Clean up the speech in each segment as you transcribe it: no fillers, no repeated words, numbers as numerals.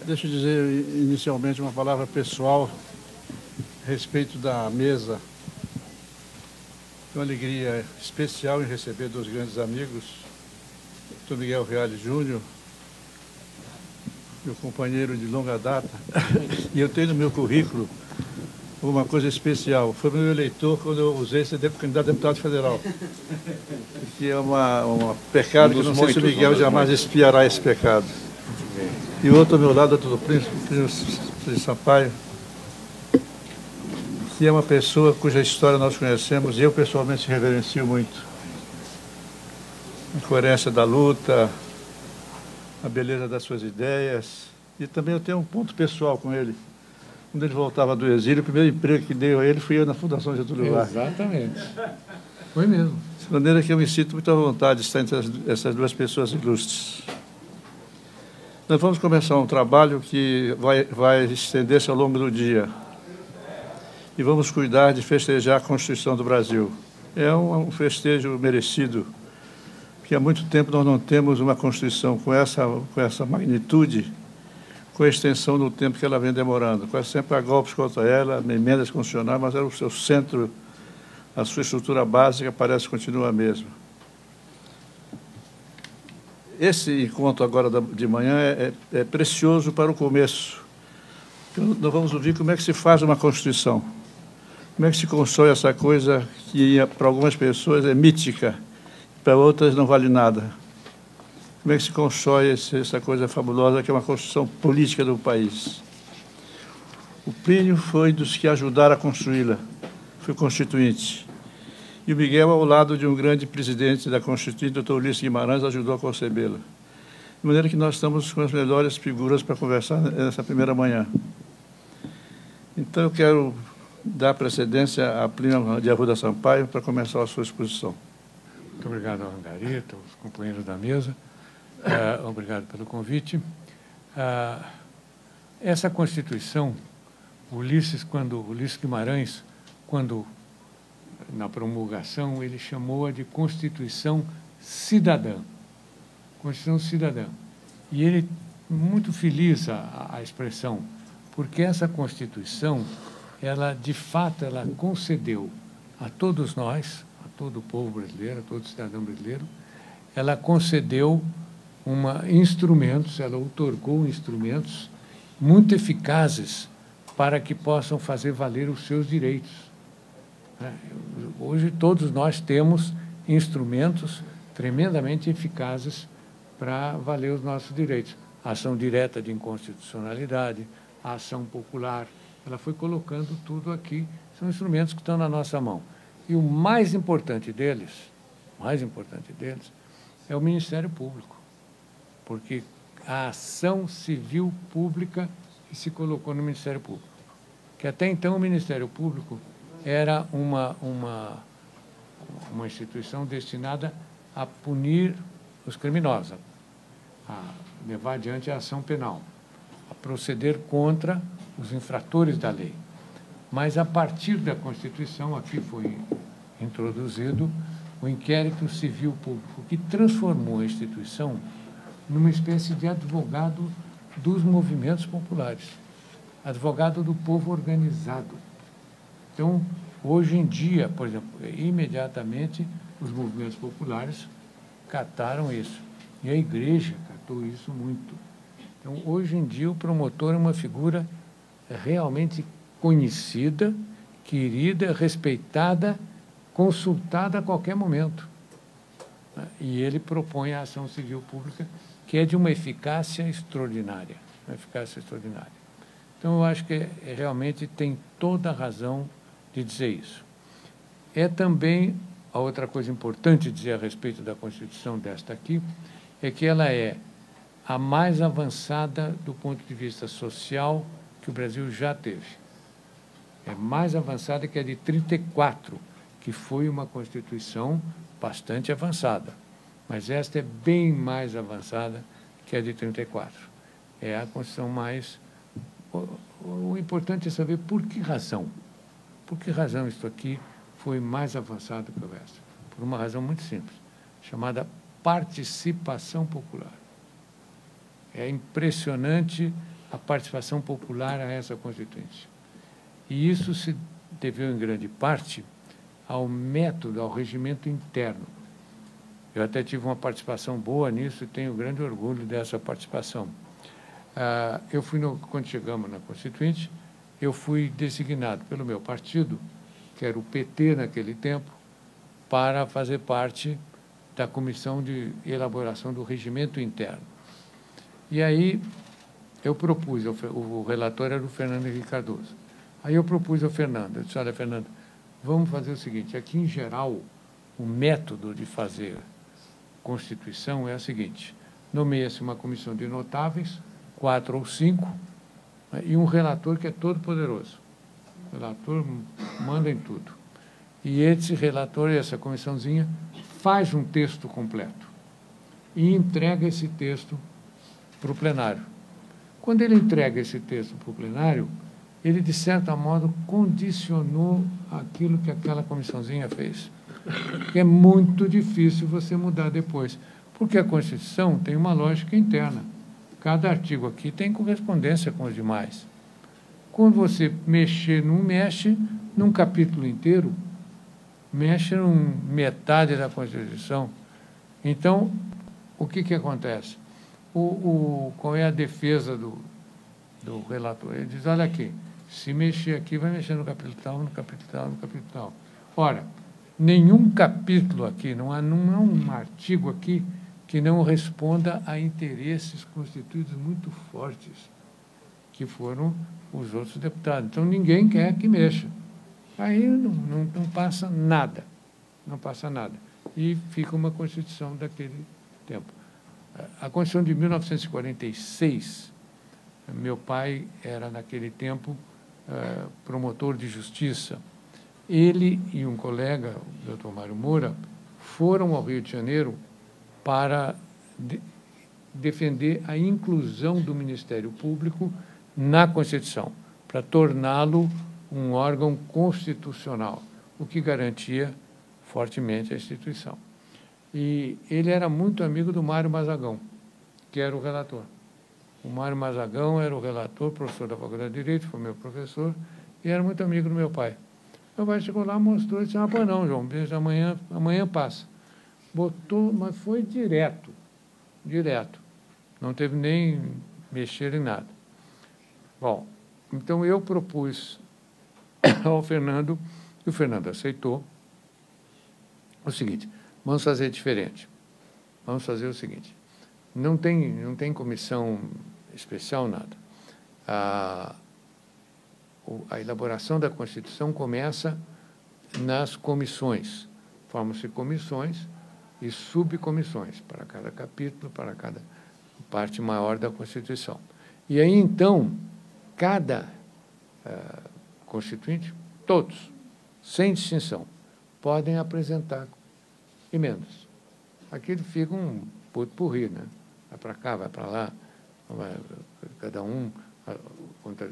Deixa eu dizer inicialmente uma palavra pessoal a respeito da mesa. Tenho uma alegria especial em receber dois grandes amigos, Dr. Miguel Reale Júnior, meu companheiro de longa data, e eu tenho no meu currículo uma coisa especial. Foi meu eleitor quando eu usei ser candidato a deputado federal. Que é um pecado que não sei se o Miguel jamais espiará esse pecado. E o outro ao meu lado, o Príncipe Sampaio, que é uma pessoa cuja história nós conhecemos e eu pessoalmente reverencio muito. A coerência da luta, a beleza das suas ideias. E também eu tenho um ponto pessoal com ele. Quando ele voltava do exílio, o primeiro emprego que deu a ele fui eu na Fundação Getúlio Vargas. Exatamente. Foi mesmo. De maneira que eu me sinto muito à vontade de estar entre essas duas pessoas ilustres. Nós vamos começar um trabalho que vai estender-se ao longo do dia. E vamos cuidar de festejar a Constituição do Brasil. É um festejo merecido, porque há muito tempo nós não temos uma Constituição com essa magnitude, com a extensão do tempo que ela vem demorando. Quase sempre há golpes contra ela, emendas constitucionais, mas o seu centro, a sua estrutura básica parece que continua a mesma. Esse encontro agora de manhã é precioso para o começo. Nós vamos ouvir como é que se faz uma Constituição. Como é que se constrói essa coisa que para algumas pessoas é mítica, para outras não vale nada. Como é que se constrói essa coisa fabulosa que é uma Constituição política do país. O Plínio foi dos que ajudaram a construí-la, foi constituinte. E o Miguel, ao lado de um grande presidente da Constituinte, Dr. Ulisses Guimarães, ajudou a concebê-la. De maneira que nós estamos com as melhores figuras para conversar nessa primeira manhã. Então, eu quero dar precedência à Plínio de Arruda Sampaio para começar a sua exposição. Muito obrigado ao Angarita, aos companheiros da mesa. Obrigado pelo convite. Essa Constituição, Ulisses Guimarães, quando na promulgação, ele chamou-a de Constituição Cidadã. Constituição Cidadã. E ele, muito feliz a expressão, porque essa Constituição, ela, de fato, ela concedeu a todos nós, a todo o povo brasileiro, a todo cidadão brasileiro, ela concedeu instrumentos, ela outorgou instrumentos muito eficazes para que possam fazer valer os seus direitos. Hoje, todos nós temos instrumentos tremendamente eficazes para valer os nossos direitos. A ação direta de inconstitucionalidade, a ação popular, ela foi colocando tudo aqui, são instrumentos que estão na nossa mão. E o mais importante deles é o Ministério Público, porque a ação civil pública que se colocou no Ministério Público, que até então o Ministério Público era uma instituição destinada a punir os criminosos, a levar adiante a ação penal, a proceder contra os infratores da lei. Mas, a partir da Constituição, aqui foi introduzido o inquérito civil público, que transformou a instituição numa espécie de advogado dos movimentos populares, advogado do povo organizado. Então, hoje em dia, por exemplo, imediatamente os movimentos populares cataram isso. E a igreja catou isso muito. Então, hoje em dia, o promotor é uma figura realmente conhecida, querida, respeitada, consultada a qualquer momento. E ele propõe a ação civil pública, que é de uma eficácia extraordinária. Então, eu acho que realmente tem toda a razão de dizer isso. É também, a outra coisa importante dizer a respeito da Constituição desta aqui, é que ela é a mais avançada do ponto de vista social que o Brasil já teve. É mais avançada que a de 34, que foi uma Constituição bastante avançada. Mas esta é bem mais avançada que a de 34. é a Constituição mais... O importante é saber por que razão. Por que razão isto aqui foi mais avançado que o resto? Por uma razão muito simples, chamada participação popular. É impressionante a participação popular a essa Constituinte. E isso se deveu, em grande parte, ao método, ao regimento interno. Eu até tive uma participação boa nisso e tenho grande orgulho dessa participação. Quando chegamos na Constituinte, eu fui designado pelo meu partido, que era o PT naquele tempo, para fazer parte da comissão de elaboração do regimento interno. E aí eu propus, o relator era o Fernando Henrique Cardoso. Aí eu propus ao Fernando, eu disse, olha, Fernando, vamos fazer o seguinte, aqui em geral, o método de fazer Constituição é o seguinte, nomeia-se uma comissão de notáveis, 4 ou 5, né, e um relator que é todo poderoso. O relator manda em tudo. E esse relator, essa comissãozinha, faz um texto completo e entrega esse texto para o plenário. Quando ele entrega esse texto para o plenário, ele, de certo modo, condicionou aquilo que aquela comissãozinha fez. Porque é muito difícil você mudar depois, porque a Constituição tem uma lógica interna. Cada artigo aqui tem correspondência com os demais. Quando você não mexe num capítulo inteiro, mexe em metade da Constituição. Então, o que acontece? Qual é a defesa do relator? Ele diz, olha aqui, se mexer aqui, vai mexer no capítulo tal, no capítulo tal, no capítulo tal. Ora, nenhum capítulo aqui, não há um artigo aqui que não responda a interesses constituídos muito fortes, que foram os outros deputados. Então, ninguém quer que mexa. Aí não passa nada. Não passa nada. E fica uma Constituição daquele tempo. A Constituição de 1946, meu pai era, naquele tempo, promotor de justiça. Ele e um colega, o Dr. Mário Moura, foram ao Rio de Janeiro para defender a inclusão do Ministério Público na Constituição, para torná-lo um órgão constitucional, o que garantia fortemente a instituição. E ele era muito amigo do Mário Mazagão, que era o relator. O Mário Mazagão era o relator, professor da Faculdade de Direito, foi meu professor, e era muito amigo do meu pai. Meu pai chegou lá, mostrou e disse, pois não, João, veja, amanhã passa. Botou, mas foi direto. Não teve nem mexer em nada. Bom, então eu propus ao Fernando, e o Fernando aceitou, o seguinte, vamos fazer diferente. Vamos fazer o seguinte, não tem comissão especial, nada. A elaboração da Constituição começa nas comissões. Formam-se comissões e subcomissões para cada capítulo, para cada parte maior da Constituição. E aí, então, cada constituinte, todos, sem distinção, podem apresentar emendas. Aqui fica um pot-pourri, né? Vai para cá, vai para lá, cada um contra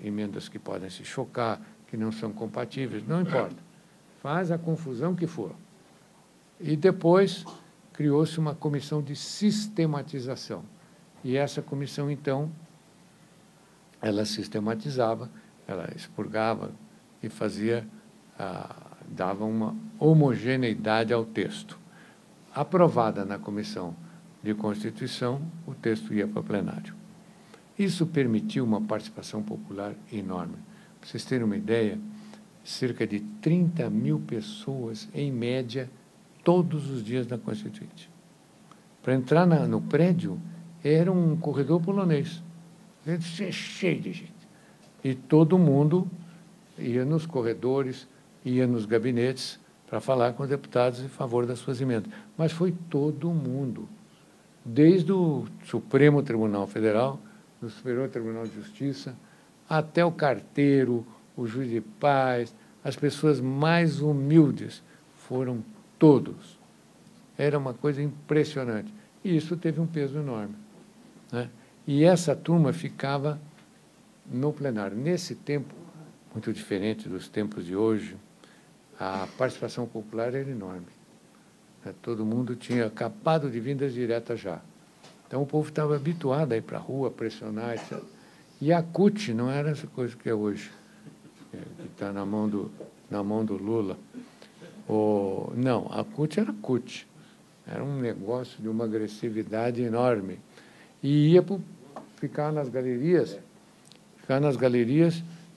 emendas que podem se chocar, que não são compatíveis, não importa. Faz a confusão que for. E depois criou-se uma comissão de sistematização. E essa comissão, então, ela sistematizava, ela expurgava e dava uma homogeneidade ao texto. Aprovada na Comissão de Constituição, o texto ia para o plenário. Isso permitiu uma participação popular enorme. Para vocês terem uma ideia, cerca de 30 mil pessoas, em média, todos os dias na Constituinte. Para entrar no prédio, era um corredor polonês. Cheio de gente. E todo mundo ia nos corredores, ia nos gabinetes para falar com os deputados em favor das suas emendas. Mas foi todo mundo, desde o Supremo Tribunal Federal, do Superior Tribunal de Justiça, até o carteiro, o juiz de paz, as pessoas mais humildes, foram todos. Era uma coisa impressionante. E isso teve um peso enorme, né? E essa turma ficava no plenário. Nesse tempo, muito diferente dos tempos de hoje, a participação popular era enorme. Todo mundo tinha acabado de vindas diretas já. Então, o povo estava habituado a ir para a rua, pressionar, etc. E a CUT não era essa coisa que é hoje, que está na mão do Lula. Não, a CUT era CUT. Era um negócio de uma agressividade enorme. E ia ficar nas galerias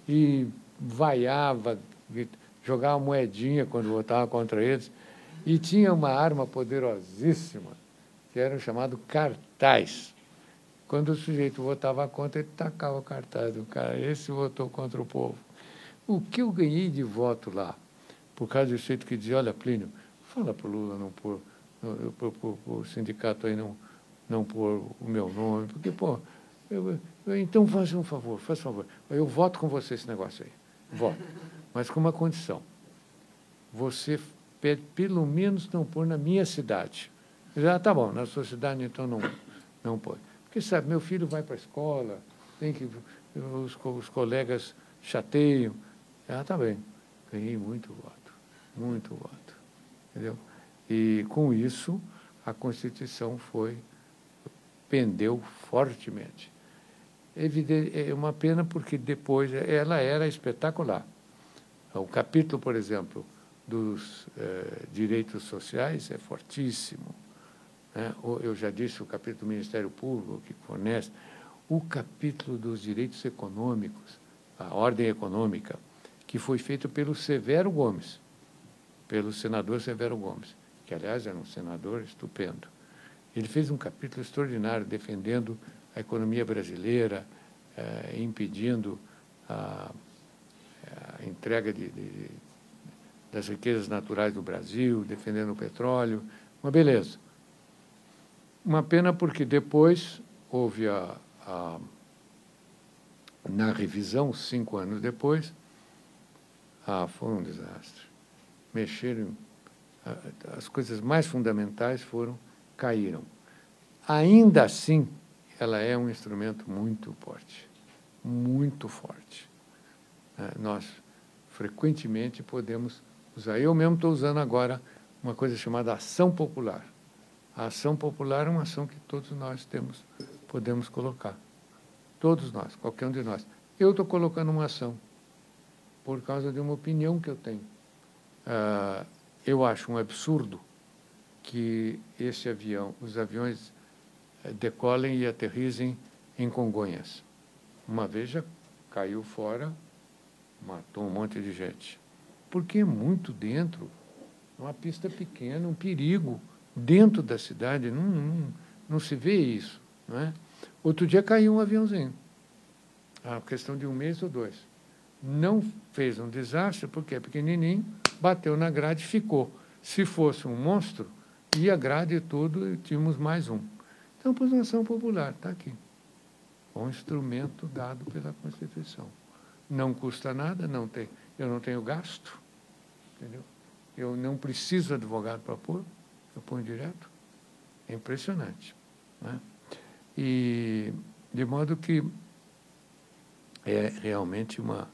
e vaiava, jogava moedinha quando votava contra eles. E tinha uma arma poderosíssima, que era o chamado cartaz. Quando o sujeito votava contra, ele tacava o cartaz. O cara, esse votou contra o povo. O que eu ganhei de voto lá, por causa do sujeito que dizia, olha, Plínio, fala para o Lula não pôr, para o sindicato aí não pôr o meu nome, porque, pô, então faça um favor, eu voto com você esse negócio aí, voto, mas com uma condição, você pede pelo menos não pôr na minha cidade. Já tá bom, na sua cidade então não pode. Porque, sabe, meu filho vai para a escola, os colegas chateiam. Tá bem, ganhei muito voto, entendeu? E, com isso, a Constituição pendeu fortemente. É uma pena porque depois ela era espetacular. O capítulo, por exemplo, dos direitos sociais é fortíssimo. Né? Eu já disse o capítulo do Ministério Público, que fornece. O capítulo dos direitos econômicos, a ordem econômica, que foi feito pelo Severo Gomes, pelo senador Severo Gomes, que, aliás, era um senador estupendo. Ele fez um capítulo extraordinário defendendo a economia brasileira, impedindo a entrega das riquezas naturais do Brasil, defendendo o petróleo. Uma beleza. Uma pena porque depois houve na revisão, 5 anos depois, foi um desastre. Mexeram, as coisas mais fundamentais caíram. Ainda assim, ela é um instrumento muito forte, muito forte. Nós, frequentemente, podemos usar. Eu mesmo estou usando agora uma coisa chamada ação popular. A ação popular é uma ação que todos nós podemos colocar. Todos nós, qualquer um de nós. Eu estou colocando uma ação por causa de uma opinião que eu tenho. Eu acho um absurdo que os aviões decolem e aterrissem em Congonhas. Uma vez já caiu fora, matou um monte de gente. Porque é muito dentro, uma pista pequena, um perigo. Dentro da cidade, não se vê isso. Não é? Outro dia caiu um aviãozinho. A questão de 1 mês ou 2. Não fez um desastre, porque é pequenininho, bateu na grade e ficou. Se fosse um monstro, ia a grade e tudo, e tínhamos mais um. Então, pôs uma ação popular, está aqui. Um instrumento dado pela Constituição. Não custa nada, eu não tenho gasto, entendeu? Eu não preciso de advogado para pôr, eu ponho direto. É impressionante. Né? E, de modo que é realmente uma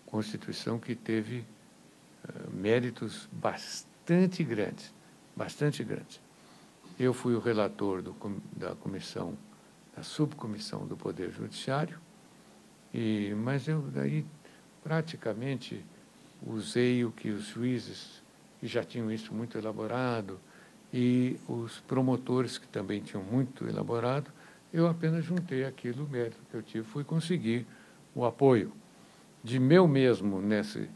Constituição que teve méritos bastante grandes, bastante grandes. Eu fui o relator da subcomissão do Poder Judiciário, mas eu daí praticamente usei o que os juízes, que já tinham isso muito elaborado, e os promotores, que também tinham muito elaborado, eu apenas juntei aquilo, o mérito que eu tive, fui conseguir o apoio. De meu mesmo, nesse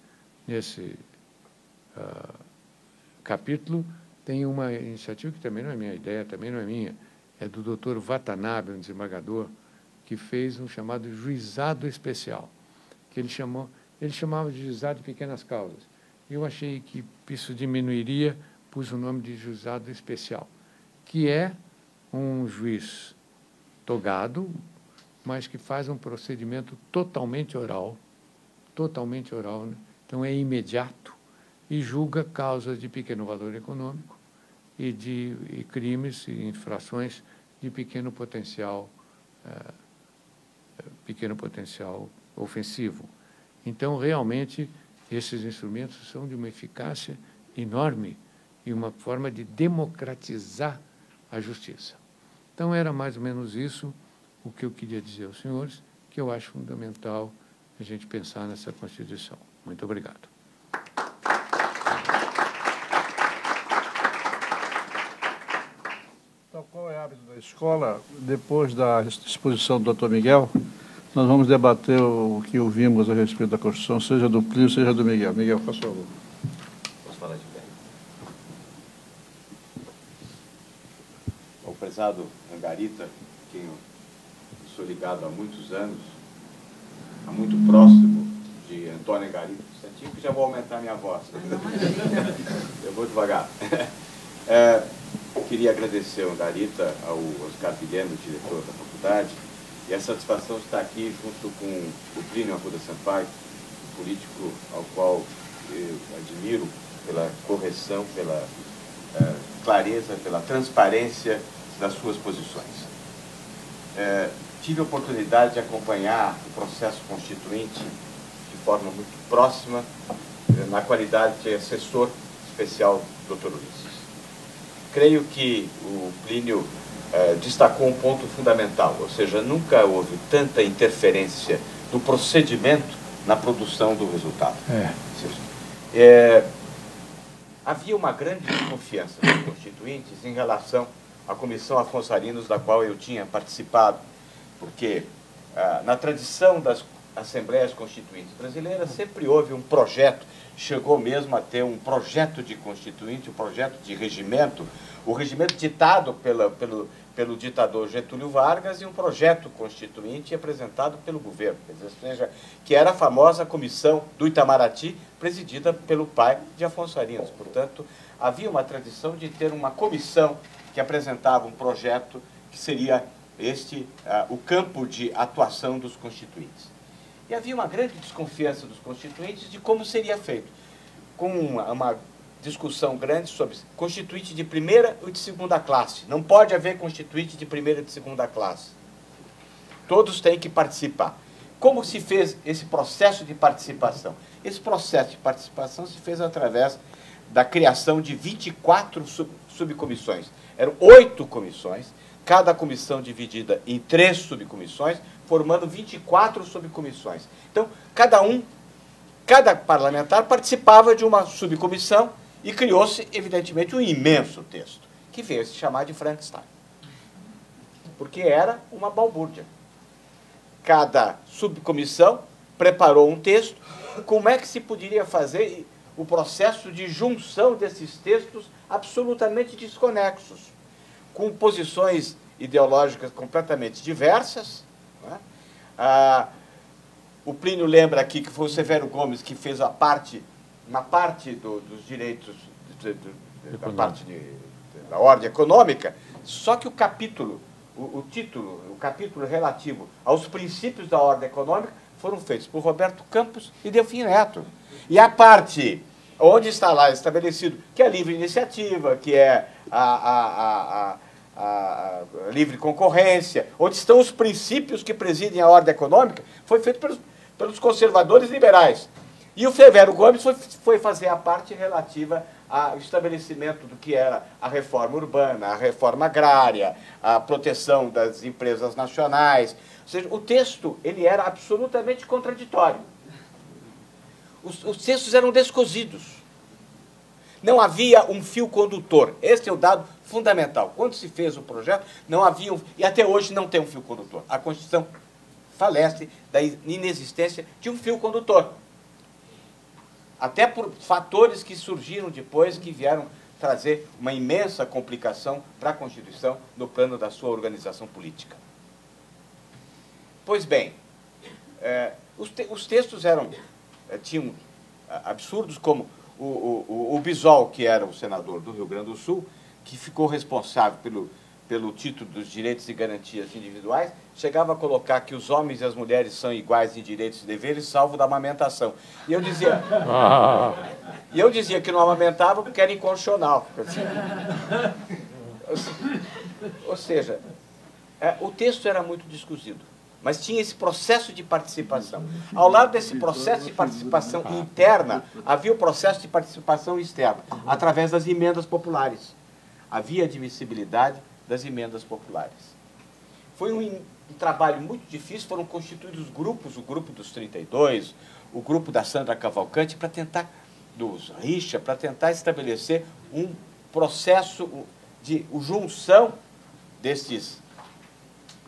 capítulo, tem uma iniciativa que também não é minha ideia, também não é minha, é do doutor Watanabe, um desembargador, que fez um chamado juizado especial, que ele chamava de juizado de pequenas causas. Eu achei que isso diminuiria, pus o nome de juizado especial, que é um juiz togado, mas que faz um procedimento totalmente oral, né? Então é imediato, e julga causas de pequeno valor econômico e crimes e infrações de pequeno potencial ofensivo. Então, realmente, esses instrumentos são de uma eficácia enorme e uma forma de democratizar a justiça. Então, era mais ou menos isso o que eu queria dizer aos senhores, que eu acho fundamental a gente pensar nessa Constituição. Muito obrigado. Então, qual é o hábito da escola? Depois da exposição do Dr. Miguel, nós vamos debater o que ouvimos a respeito da Constituição, seja do Plínio, seja do Miguel. Miguel, por favor. Posso falar de pé? O prezado Angarita, quem eu sou ligado há muitos anos, muito próximo de Antônio Angarita, que já vou aumentar minha voz. Eu vou devagar. Queria agradecer ao Angarita, ao Oscar Guilherme, diretor da faculdade, e a satisfação de estar aqui junto com o Plínio Arruda Sampaio, político ao qual eu admiro pela correção, pela clareza, pela transparência das suas posições. Tive a oportunidade de acompanhar o processo constituinte de forma muito próxima, na qualidade de assessor especial do Dr. Ulisses. Creio que o Plínio destacou um ponto fundamental, ou seja, nunca houve tanta interferência do procedimento na produção do resultado. Havia uma grande desconfiança dos constituintes em relação à Comissão Afonso Arinos, da qual eu tinha participado, porque na tradição das Assembleias Constituintes brasileiras sempre houve um projeto, chegou mesmo a ter um projeto de constituinte, um projeto de regimento, o regimento ditado pelo ditador Getúlio Vargas e um projeto constituinte apresentado pelo governo, ou seja, que era a famosa Comissão do Itamaraty, presidida pelo pai de Afonso Arinos. Portanto, havia uma tradição de ter uma comissão que apresentava um projeto que seria o campo de atuação dos constituintes. E havia uma grande desconfiança dos constituintes de como seria feito, com uma discussão grande sobre constituinte de primeira e de segunda classe. Não pode haver constituinte de primeira e de segunda classe. Todos têm que participar. Como se fez esse processo de participação? Esse processo de participação se fez através da criação de 24 subcomissões. Eram 8 comissões, cada comissão dividida em 3 subcomissões, formando 24 subcomissões. Então, cada parlamentar participava de uma subcomissão e criou-se, evidentemente, um imenso texto, que veio se chamar de Frankenstein. Porque era uma balbúrdia. Cada subcomissão preparou um texto. Como é que se poderia fazer o processo de junção desses textos absolutamente desconexos, com posições ideológicas completamente diversas, não é? O Plínio lembra aqui que foi o Severo Gomes que fez uma parte dos direitos, da parte da ordem econômica, só que o capítulo, o capítulo relativo aos princípios da ordem econômica foram feitos por Roberto Campos e Delfim Neto. E a parte onde está lá estabelecido que é a livre iniciativa, que é a livre concorrência, onde estão os princípios que presidem a ordem econômica, foi feito pelos conservadores liberais. E o Severo Gomes foi fazer a parte relativa ao estabelecimento do que era a reforma urbana, a reforma agrária, a proteção das empresas nacionais. Ou seja, o texto ele era absolutamente contraditório. Os textos eram descosidos. Não havia um fio condutor. Esse é o dado fundamental. Quando se fez o projeto, não havia, e até hoje não tem um fio condutor. A Constituição falece da inexistência de um fio condutor. Até por fatores que surgiram depois, que vieram trazer uma imensa complicação para a Constituição no plano da sua organização política. Pois bem, os textos tinham absurdos, como o Bisol, que era o senador do Rio Grande do Sul, que ficou responsável pelo título dos direitos e garantias individuais, chegava a colocar que os homens e as mulheres são iguais em direitos e deveres, salvo da amamentação. E eu dizia que não amamentava porque era inconstitucional. Ou seja, o texto era muito discutido, mas tinha esse processo de participação. Ao lado desse processo de participação interna, havia o processo de participação externa, através das emendas populares. Havia admissibilidade das emendas populares. Foi um trabalho muito difícil, foram constituídos grupos, o grupo dos 32, o grupo da Sandra Cavalcante, para tentar, dos Richa, para tentar estabelecer um processo de junção desses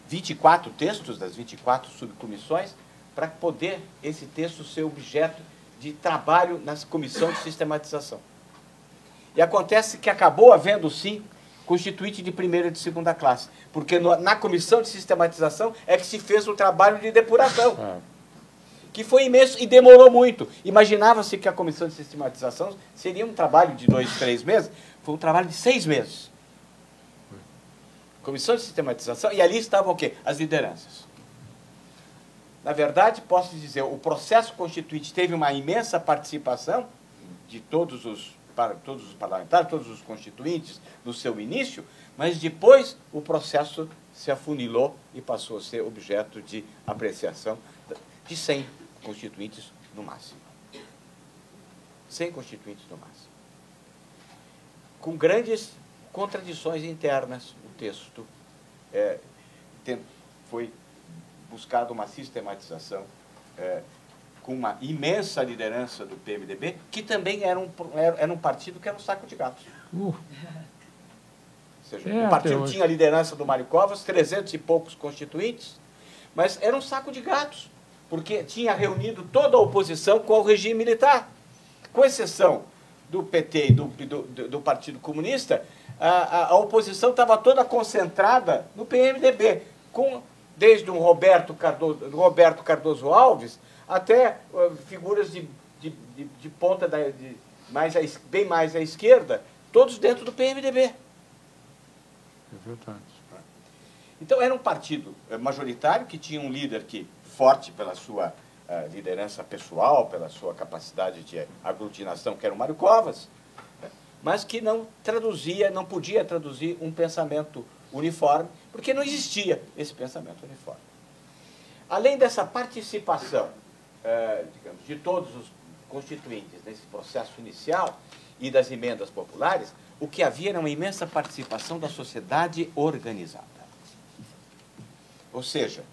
24 textos, das 24 subcomissões, para poder esse texto ser objeto de trabalho na comissão de sistematização. E acontece que acabou havendo, sim, constituinte de primeira e de segunda classe, porque na comissão de sistematização é que se fez o trabalho de depuração, que foi imenso e demorou muito. Imaginava-se que a comissão de sistematização seria um trabalho de 2, 3 meses, foi um trabalho de 6 meses. Comissão de sistematização, e ali estavam o quê? As lideranças. Na verdade, posso dizer, o processo constituinte teve uma imensa participação de todos os parlamentares, todos os constituintes no seu início, mas depois o processo se afunilou e passou a ser objeto de apreciação de 100 constituintes no máximo. 100 constituintes no máximo. Com grandes contradições internas, o texto foi buscada uma sistematização com uma imensa liderança do PMDB, que também era um partido que era um saco de gatos. Ou seja, o partido tinha a liderança do Mário Covas, 300 e poucos constituintes, mas era um saco de gatos, porque tinha reunido toda a oposição com o regime militar. Com exceção do PT e do Partido Comunista, a oposição estava toda concentrada no PMDB, desde o Roberto Cardoso Alves até figuras de ponta, bem mais à esquerda, todos dentro do PMDB. É verdade. Então, era um partido majoritário que tinha um líder forte pela sua liderança pessoal, pela sua capacidade de aglutinação, que era o Mário Covas, mas que não podia traduzir um pensamento uniforme, porque não existia esse pensamento uniforme. Além dessa participação, digamos, de todos os constituintes nesse processo inicial e das emendas populares, o que havia era uma imensa participação da sociedade organizada. Ou seja,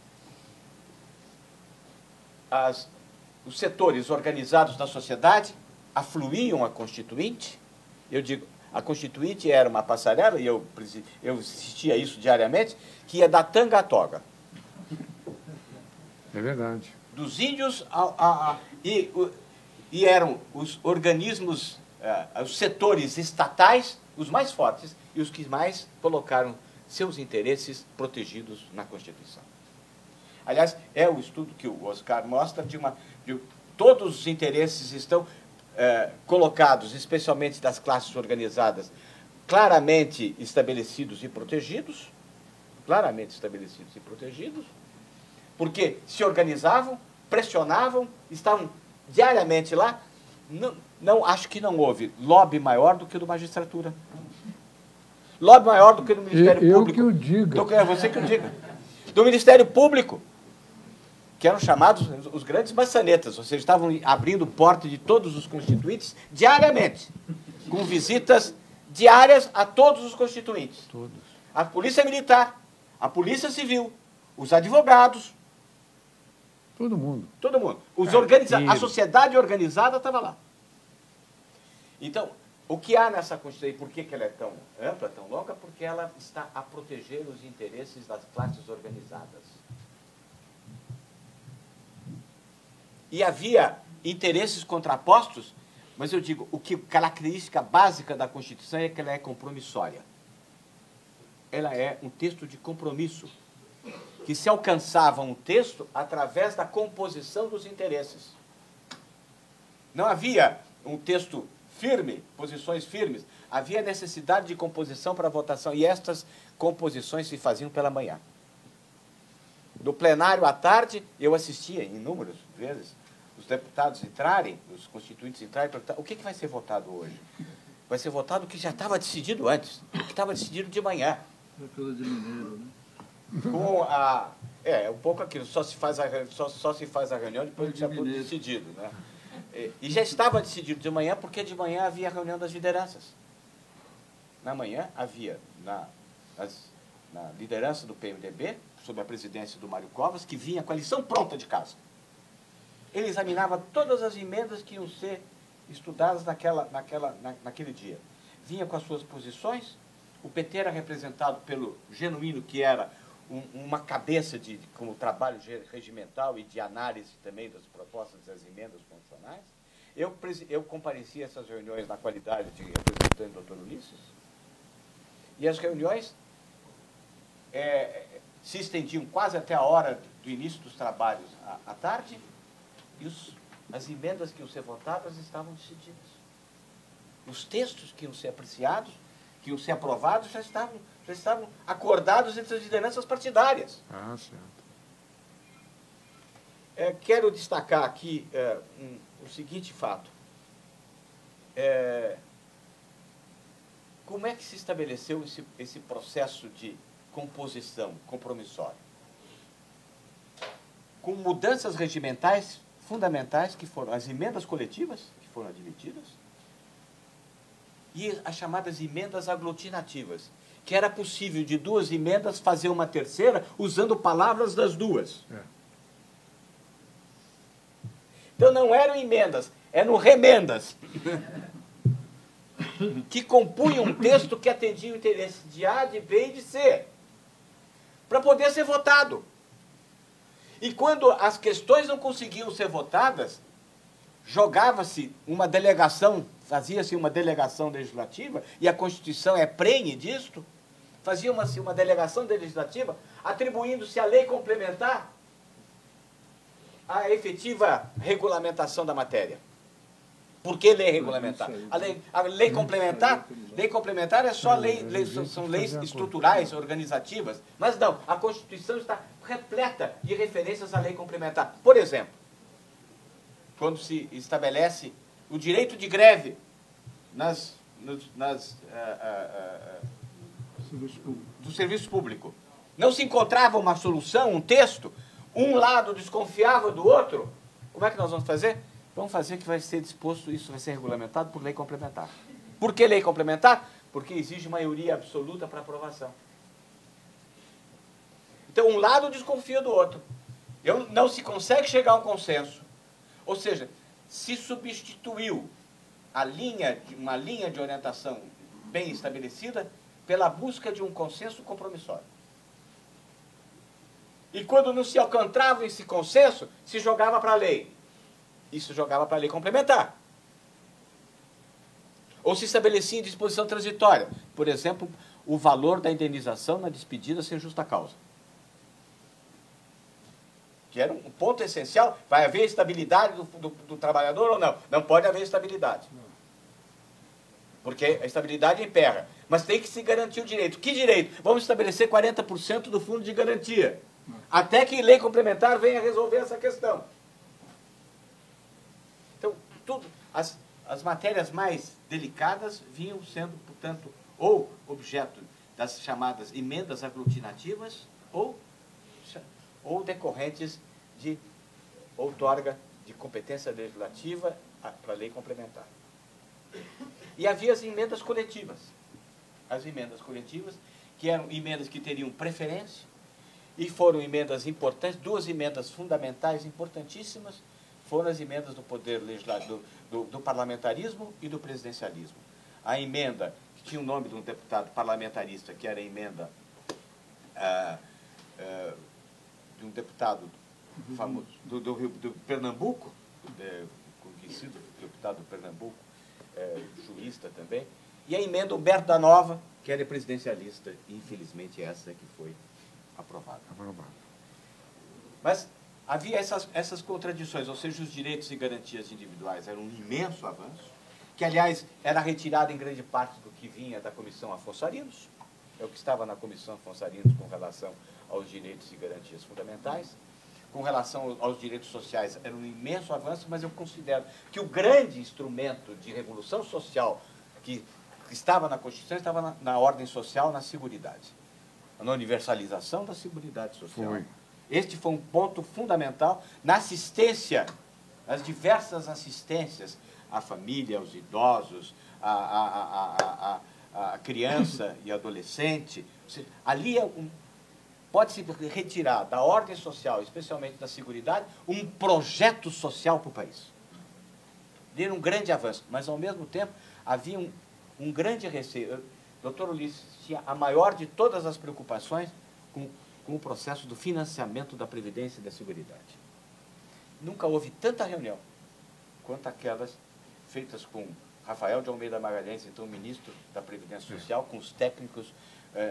os setores organizados da sociedade afluíam à Constituinte. Eu digo, a Constituinte era uma passarela, e eu assistia a isso diariamente, que ia da tanga à toga. É verdade. Dos índios e eram os organismos, os setores estatais, os mais fortes e os que mais colocaram seus interesses protegidos na Constituição. Aliás, é o estudo que o Oscar mostra de todos os interesses estão colocados, especialmente das classes organizadas, claramente estabelecidos e protegidos, porque se organizavam, pressionavam, estavam diariamente lá. Acho que não houve lobby maior do que o do magistratura. Lobby maior do que o do Ministério Público. Eu que o diga. Você que o diga. Do Ministério Público, que eram chamados os grandes maçanetas, ou seja, estavam abrindo porta de todos os constituintes diariamente, com visitas diárias a todos os constituintes. Todos. A Polícia Militar, a Polícia Civil, os advogados. Todo mundo. Todo mundo. A sociedade organizada estava lá. Então, o que há nessa Constituição, e por que ela é tão ampla, tão longa? Porque ela está a proteger os interesses das classes organizadas. E havia interesses contrapostos, mas eu digo, característica básica da Constituição é que ela é compromissória. Ela é um texto de compromisso, que se alcançava um texto através da composição dos interesses. Não havia um texto firme, posições firmes, havia necessidade de composição para votação, e estas composições se faziam pela manhã. No plenário à tarde, eu assistia inúmeras vezes os deputados entrarem, os constituintes entrarem e perguntar: o que vai ser votado hoje? Vai ser votado o que já estava decidido antes, o que estava decidido de manhã. É coisa de mineiro, né? com a... um pouco aquilo, só se faz a reunião depois que já foi decidido, né? E já estava decidido de manhã, porque de manhã havia a reunião das lideranças. Na manhã havia, na liderança do PMDB, sob a presidência do Mário Covas, que vinha com a lição pronta de casa. Ele examinava todas as emendas que iam ser estudadas naquele dia. Vinha com as suas posições, o PT era representado pelo Genuíno, que era uma cabeça como trabalho regimental e de análise também das propostas das emendas constitucionais. Eu compareci a essas reuniões na qualidade de representante do Dr. Ulisses, e as reuniões se estendiam quase até a hora do início dos trabalhos à tarde, e as emendas que iam ser votadas estavam decididas. Os textos que iam ser apreciados, que iam ser aprovados, já estavam acordados entre as lideranças partidárias. Ah, certo. Quero destacar aqui o seguinte fato. Como é que se estabeleceu esse processo de composição compromissória? Com mudanças regimentais fundamentais, que foram as emendas coletivas, que foram admitidas, e as chamadas emendas aglutinativas, que era possível de duas emendas fazer uma terceira usando palavras das duas. Então não eram emendas, eram remendas, que compunham um texto que atendia o interesse de A, de B e de C, para poder ser votado. E quando as questões não conseguiam ser votadas, jogava-se uma delegação, fazia-se uma delegação legislativa, e a Constituição é prenhe disto, fazia-se uma delegação legislativa, atribuindo-se à lei complementar a efetiva regulamentação da matéria. Por que lei regulamentar? A lei complementar é só são leis estruturais, organizativas, mas não, a Constituição está repleta de referências à lei complementar. Por exemplo, quando se estabelece o direito de greve do serviço público, não se encontrava uma solução, um texto, um lado desconfiava do outro, como é que nós vamos fazer? Vamos fazer que vai ser disposto, isso vai ser regulamentado por lei complementar. Por que lei complementar? Porque exige maioria absoluta para aprovação. Então, um lado desconfia do outro. Não se consegue chegar a um consenso. Ou seja, se substituiu uma linha de orientação bem estabelecida pela busca de um consenso compromissório. E quando não se alcançava esse consenso, se jogava para a lei. Isso jogava para a lei complementar. Ou se estabelecia em disposição transitória. Por exemplo, o valor da indenização na despedida sem justa causa. Que era um ponto essencial. Vai haver estabilidade do trabalhador ou não? Não pode haver estabilidade. Porque a estabilidade emperra. Mas tem que se garantir o direito. Que direito? Vamos estabelecer 40% do fundo de garantia. Até que lei complementar venha resolver essa questão. Então, as matérias mais delicadas vinham sendo, portanto, ou objeto das chamadas emendas aglutinativas ou decorrentes de outorga de competência legislativa para a lei complementar. E havia as emendas coletivas. As emendas coletivas, que eram emendas que teriam preferência, e foram emendas importantes, duas emendas fundamentais importantíssimas, foram as emendas do poder legislativo, do parlamentarismo e do presidencialismo. A emenda, que tinha o nome de um deputado parlamentarista, que era a emenda de um deputado famoso do Pernambuco, conhecido deputado do Pernambuco, jurista também, e a emenda Humberto da Nova, que era presidencialista, e infelizmente essa que foi aprovada. Mas havia essas contradições, ou seja, os direitos e garantias individuais eram um imenso avanço, que, aliás, era retirado em grande parte do que vinha da Comissão Afonso Arinos, é o que estava na Comissão Afonso Arinos com relação aos direitos e garantias fundamentais. Com relação aos direitos sociais, era um imenso avanço, mas eu considero que o grande instrumento de revolução social que estava na Constituição estava na ordem social, na seguridade. na universalização da Seguridade Social. Foi. Este foi um ponto fundamental na assistência, nas diversas assistências à família, aos idosos, à criança e adolescente. Ali pode-se retirar da ordem social, especialmente da Seguridade, um projeto social para o país. Deu um grande avanço, mas, ao mesmo tempo, havia um grande receio. O Dr. Ulisses tinha a maior de todas as preocupações com o processo do financiamento da Previdência e da Seguridade. Nunca houve tanta reunião quanto aquelas feitas com Rafael de Almeida Magalhães, então ministro da Previdência Social, com os técnicos,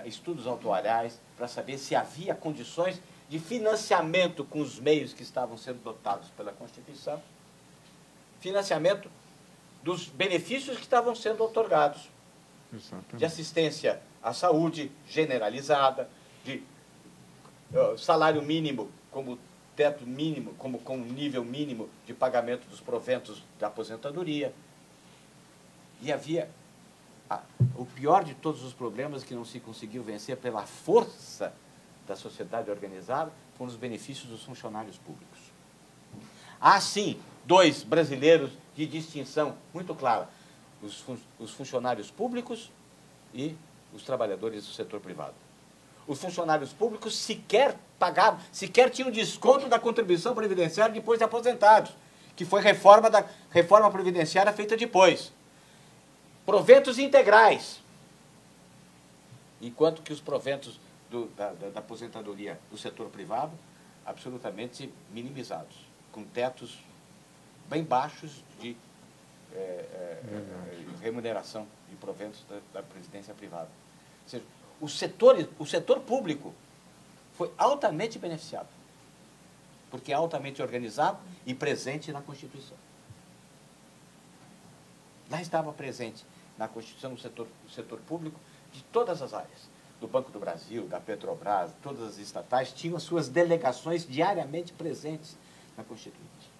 estudos autuariais, para saber se havia condições de financiamento com os meios que estavam sendo dotados pela Constituição, financiamento dos benefícios que estavam sendo otorgados, Exatamente. de assistência à saúde generalizada, de salário mínimo como teto mínimo, como nível mínimo de pagamento dos proventos da aposentadoria. E havia o pior de todos os problemas que não se conseguiu vencer pela força da sociedade organizada foram os benefícios dos funcionários públicos. Há, sim, dois brasileiros de distinção muito clara: os funcionários públicos e os trabalhadores do setor privado. Os funcionários públicos sequer pagavam, sequer tinham desconto da contribuição previdenciária depois de aposentados, que foi reforma previdenciária feita depois. Proventos integrais, enquanto que os proventos da aposentadoria do setor privado, absolutamente minimizados, com tetos bem baixos de remuneração de proventos da previdência privada. Ou seja, o setor público foi altamente beneficiado, porque é altamente organizado e presente na Constituição. Lá estava presente na Constituição o setor público de todas as áreas. Do Banco do Brasil, da Petrobras, todas as estatais tinham as suas delegações diariamente presentes na Constituinte.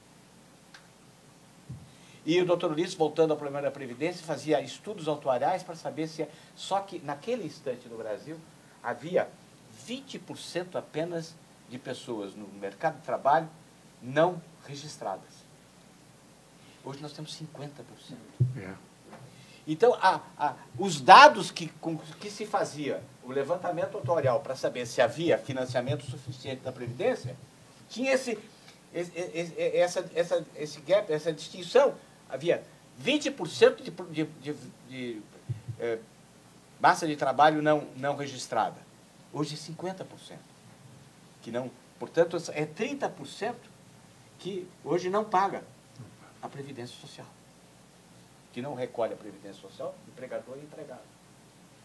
E o Dr. Ulisses, voltando ao problema da Previdência, fazia estudos autuariais para saber se... Só que, naquele instante no Brasil, havia 20% apenas de pessoas no mercado de trabalho não registradas. Hoje nós temos 50%. É. Então, os dados que se fazia, o levantamento autuarial para saber se havia financiamento suficiente da Previdência, tinha esse gap, essa distinção. Havia 20% de massa de trabalho não registrada. Hoje é 50%. Que não, portanto, é 30% que hoje não paga a Previdência Social. Que não recolhe a Previdência Social, empregador e empregado.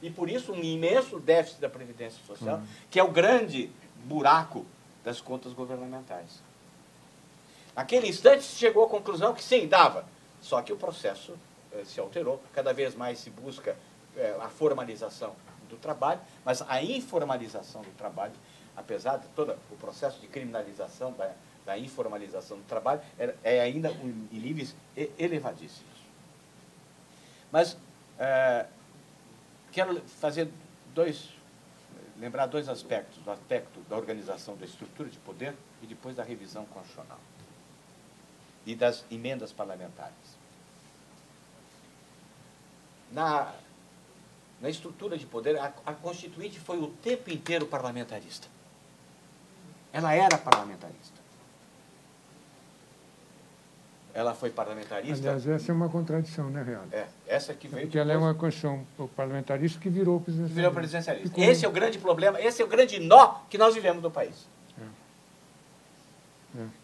E por isso um imenso déficit da Previdência Social, que é o grande buraco das contas governamentais. Naquele instante se chegou à conclusão que sim, dava, só que o processo se alterou, cada vez mais se busca a formalização do trabalho, mas a informalização do trabalho, apesar de todo o processo de criminalização da informalização do trabalho, é ainda em níveis elevadíssimos. Mas quero lembrar dois aspectos, o aspecto da organização da estrutura de poder e depois da revisão constitucional e das emendas parlamentares. Na estrutura de poder, a Constituinte foi o tempo inteiro parlamentarista. Ela era parlamentarista. Ela foi parlamentarista. Aliás, essa é uma contradição, né, Real? Essa que veio. Porque ela é uma Constituição parlamentarista que virou presidencialista. Virou presidencialista. Esse é o grande problema, esse é o grande nó que nós vivemos no país.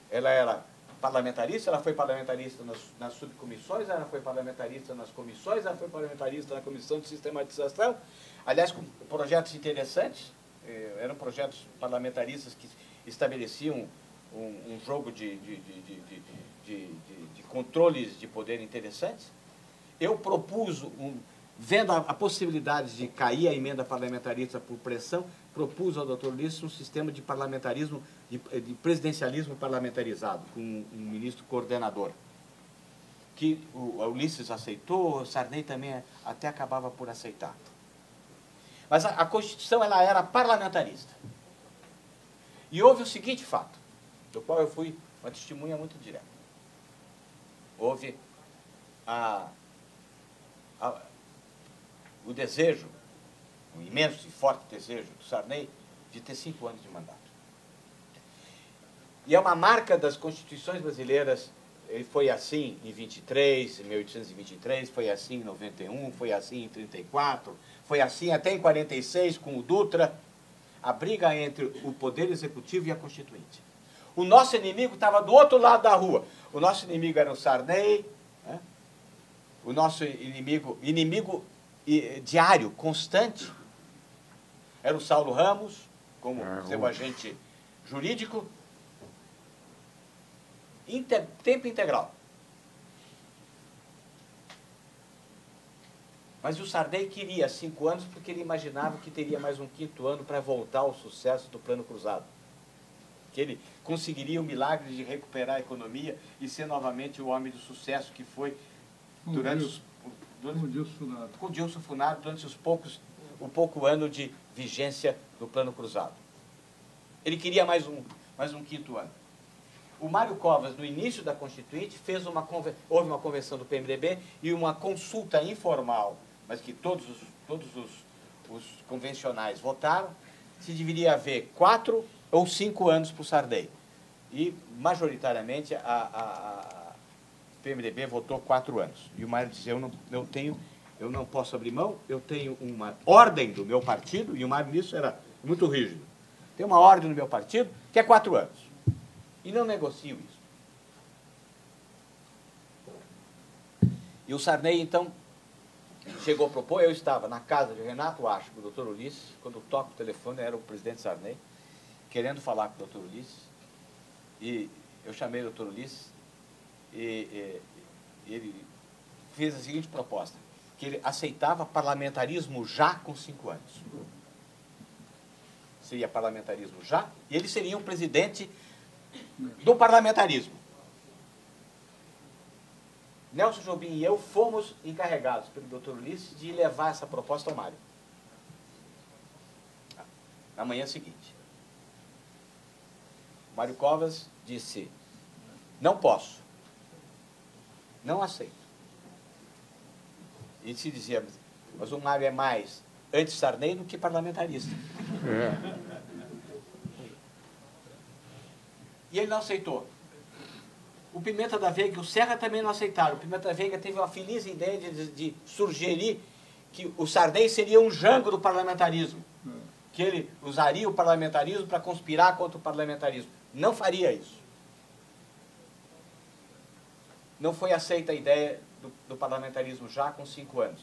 Ela era parlamentarista, ela foi parlamentarista nas subcomissões, ela foi parlamentarista nas comissões, ela foi parlamentarista na comissão de sistematização. Aliás, com projetos interessantes, eram projetos parlamentaristas que estabeleciam um jogo de controles de poder interessantes. Eu propus, vendo a possibilidade de cair a emenda parlamentarista por pressão, propus ao Dr. Ulisses um sistema de parlamentarismo, de presidencialismo parlamentarizado, com um ministro coordenador. Que o Ulisses aceitou, o Sarney também até acabava por aceitar. Mas a Constituição ela era parlamentarista. E houve o seguinte fato, do qual eu fui uma testemunha muito direta. Houve o desejo, um imenso e forte desejo do Sarney de ter 5 anos de mandato. E é uma marca das constituições brasileiras. Ele foi assim em 23, em 1823, foi assim em 91, foi assim em 34, foi assim até em 46 com o Dutra. A briga entre o Poder Executivo e a Constituinte. O nosso inimigo estava do outro lado da rua. O nosso inimigo era o Sarney, né? O nosso inimigo diário, constante, era o Saulo Ramos, como seu agente jurídico, tempo integral. Mas o Sarney queria 5 anos porque ele imaginava que teria mais um 5º ano para voltar ao sucesso do Plano Cruzado. Que ele conseguiria o milagre de recuperar a economia e ser novamente o homem do sucesso que foi durante com Dilson Funaro durante o pouco ano de vigência do Plano Cruzado. Ele queria mais um 5º ano. O Mário Covas, no início da Constituinte, houve uma convenção do PMDB e uma consulta informal, mas que todos os convencionais votaram, se deveria haver 4 ou 5 anos para o Sarney. E, majoritariamente, a PMDB votou 4 anos. E o Mário dizia, eu não posso abrir mão, eu tenho uma ordem do meu partido, e o Mário nisso era muito rígido. Tem uma ordem no meu partido que é 4 anos. E não negocio isso. E o Sarney, então, chegou a propor, eu estava na casa de Renato Acho, com o doutor Ulisses, quando toco o telefone, era o presidente Sarney, querendo falar com o doutor Ulisses, e eu chamei o doutor Ulisses, e ele fez a seguinte proposta, que ele aceitava parlamentarismo já com 5 anos. Seria parlamentarismo já, e ele seria um presidente do parlamentarismo. Nelson Jobim e eu fomos encarregados pelo Dr. Ulisses de levar essa proposta ao Mário. Na manhã seguinte. O Mário Covas disse, não posso, não aceito. E se dizia, mas o Mário é mais anti-Sarney do que parlamentarista. E ele não aceitou. O Pimenta da Veiga e o Serra também não aceitaram. O Pimenta da Veiga teve uma feliz ideia de sugerir que o Sarney seria um Jango do parlamentarismo. Que ele usaria o parlamentarismo para conspirar contra o parlamentarismo. Não faria isso. Não foi aceita a ideia do parlamentarismo já com 5 anos.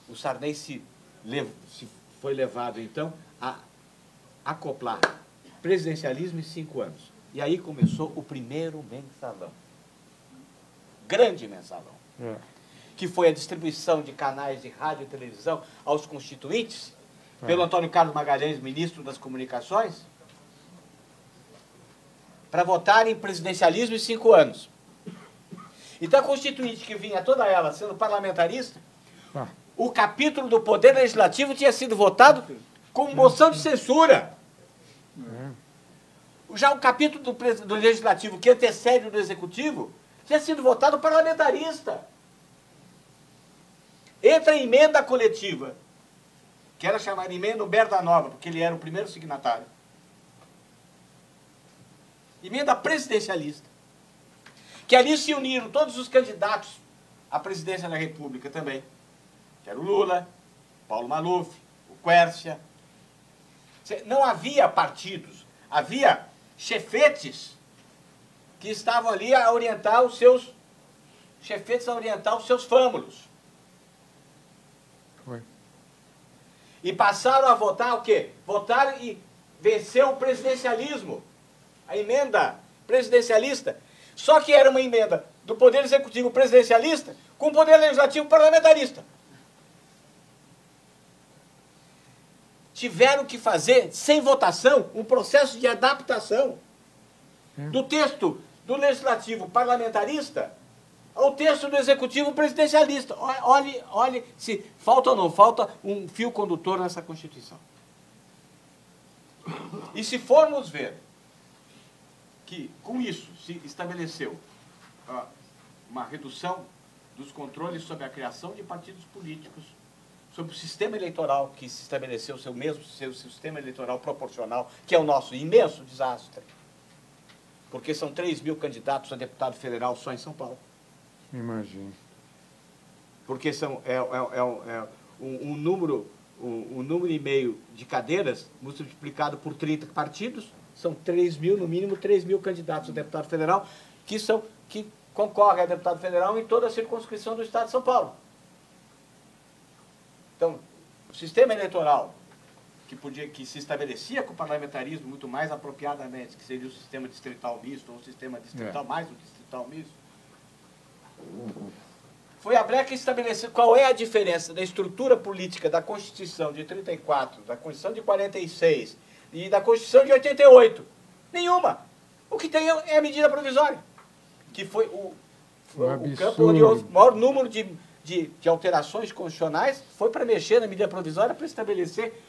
O Sarney foi levado, então, a acoplar presidencialismo em 5 anos. E aí começou o primeiro mensalão. Grande mensalão. Que foi a distribuição de canais de rádio e televisão aos constituintes, pelo Antônio Carlos Magalhães, ministro das Comunicações, para votar em presidencialismo em 5 anos. Então a Constituinte, que vinha toda ela sendo parlamentarista, o capítulo do Poder Legislativo tinha sido votado com moção de censura. Já o capítulo do Legislativo, que antecede o do Executivo, tinha sido votado parlamentarista. Entra a emenda coletiva, que era chamada emenda Humberto da Nova, porque ele era o primeiro signatário. Emenda presidencialista. Que ali se uniram todos os candidatos à presidência da República também. Que era o Lula, Paulo Maluf, o Quércia. Não havia partidos, havia chefetes que estavam ali a orientar os seus fâmulos. E passaram a votar o quê? Votaram e venceu o presidencialismo. A emenda presidencialista. Só que era uma emenda do Poder Executivo presidencialista com o Poder Legislativo parlamentarista. Tiveram que fazer, sem votação, um processo de adaptação do texto do Legislativo parlamentarista ao texto do Executivo presidencialista. Olhe se falta ou não falta um fio condutor nessa Constituição. E se formos ver que, com isso, se estabeleceu uma redução dos controles sobre a criação de partidos políticos, sobre o sistema eleitoral, que se estabeleceu seu sistema eleitoral proporcional, que é o nosso imenso desastre, porque são 3.000 candidatos a deputado federal só em São Paulo. Imagine. Porque um número e meio de cadeiras multiplicado por 30 partidos, são 3.000, no mínimo 3.000 candidatos a deputado federal, que concorrem a deputado federal em toda a circunscrição do Estado de São Paulo. Então, o sistema eleitoral que se estabelecia com o parlamentarismo muito mais apropriadamente, que seria o sistema distrital misto, ou o sistema distrital mais o distrital misto, foi a Breca que estabeleceu qual é a diferença da estrutura política da Constituição de 34, da Constituição de 46 e da Constituição de 88. Nenhuma. O que tem é a medida provisória, que foi o campo onde o maior número de alterações constitucionais foi para mexer na medida provisória para estabelecer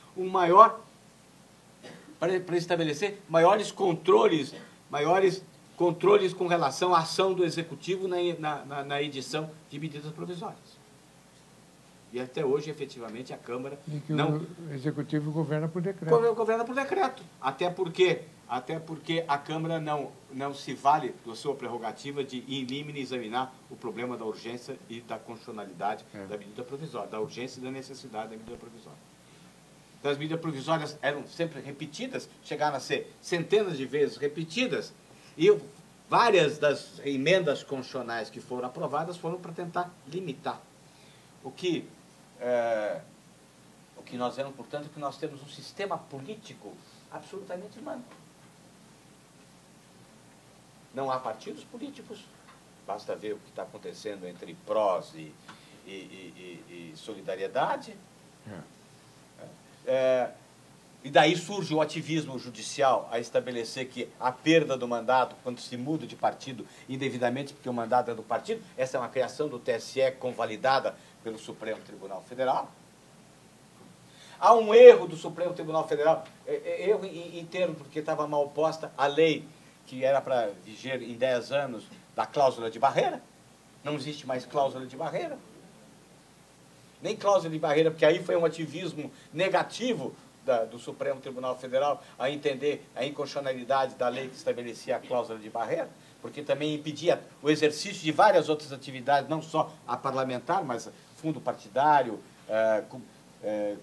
maiores controles com relação à ação do Executivo na edição de medidas provisórias. E até hoje, efetivamente, a Câmara o Executivo governa por decreto. Governa por decreto. Até porque a Câmara não se vale da sua prerrogativa de in limine examinar o problema da urgência e da constitucionalidade da medida provisória, da urgência e da necessidade da medida provisória. Então, as medidas provisórias eram sempre repetidas, chegaram a ser centenas de vezes repetidas, e várias das emendas constitucionais que foram aprovadas foram para tentar limitar. O que nós vemos, portanto, é que nós temos um sistema político absolutamente manco. Não há partidos políticos, basta ver o que está acontecendo entre PROS e Solidariedade. E daí surge o ativismo judicial a estabelecer que a perda do mandato, quando se muda de partido indevidamente, porque o mandato é do partido, essa é uma criação do TSE convalidada pelo Supremo Tribunal Federal. Há um erro do Supremo Tribunal Federal, erro inteiro, porque estava mal posta a lei que era para viger em 10 anos da cláusula de barreira. Não existe mais cláusula de barreira. Nem cláusula de barreira, porque aí foi um ativismo negativo do Supremo Tribunal Federal a entender a inconstitucionalidade da lei que estabelecia a cláusula de barreira, porque também impedia o exercício de várias outras atividades, não só a parlamentar, mas fundo partidário,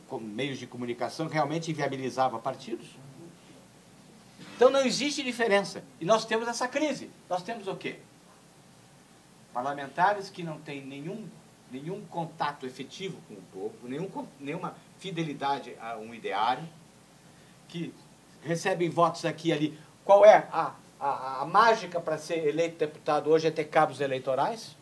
com meios de comunicação, que realmente inviabilizava partidos. Então não existe diferença. E nós temos essa crise. Nós temos o quê? Parlamentares que não têm nenhum contato efetivo com o povo, nenhuma fidelidade a um ideário, que recebem votos aqui e ali. Qual é a mágica para ser eleito deputado hoje? É ter cabos eleitorais?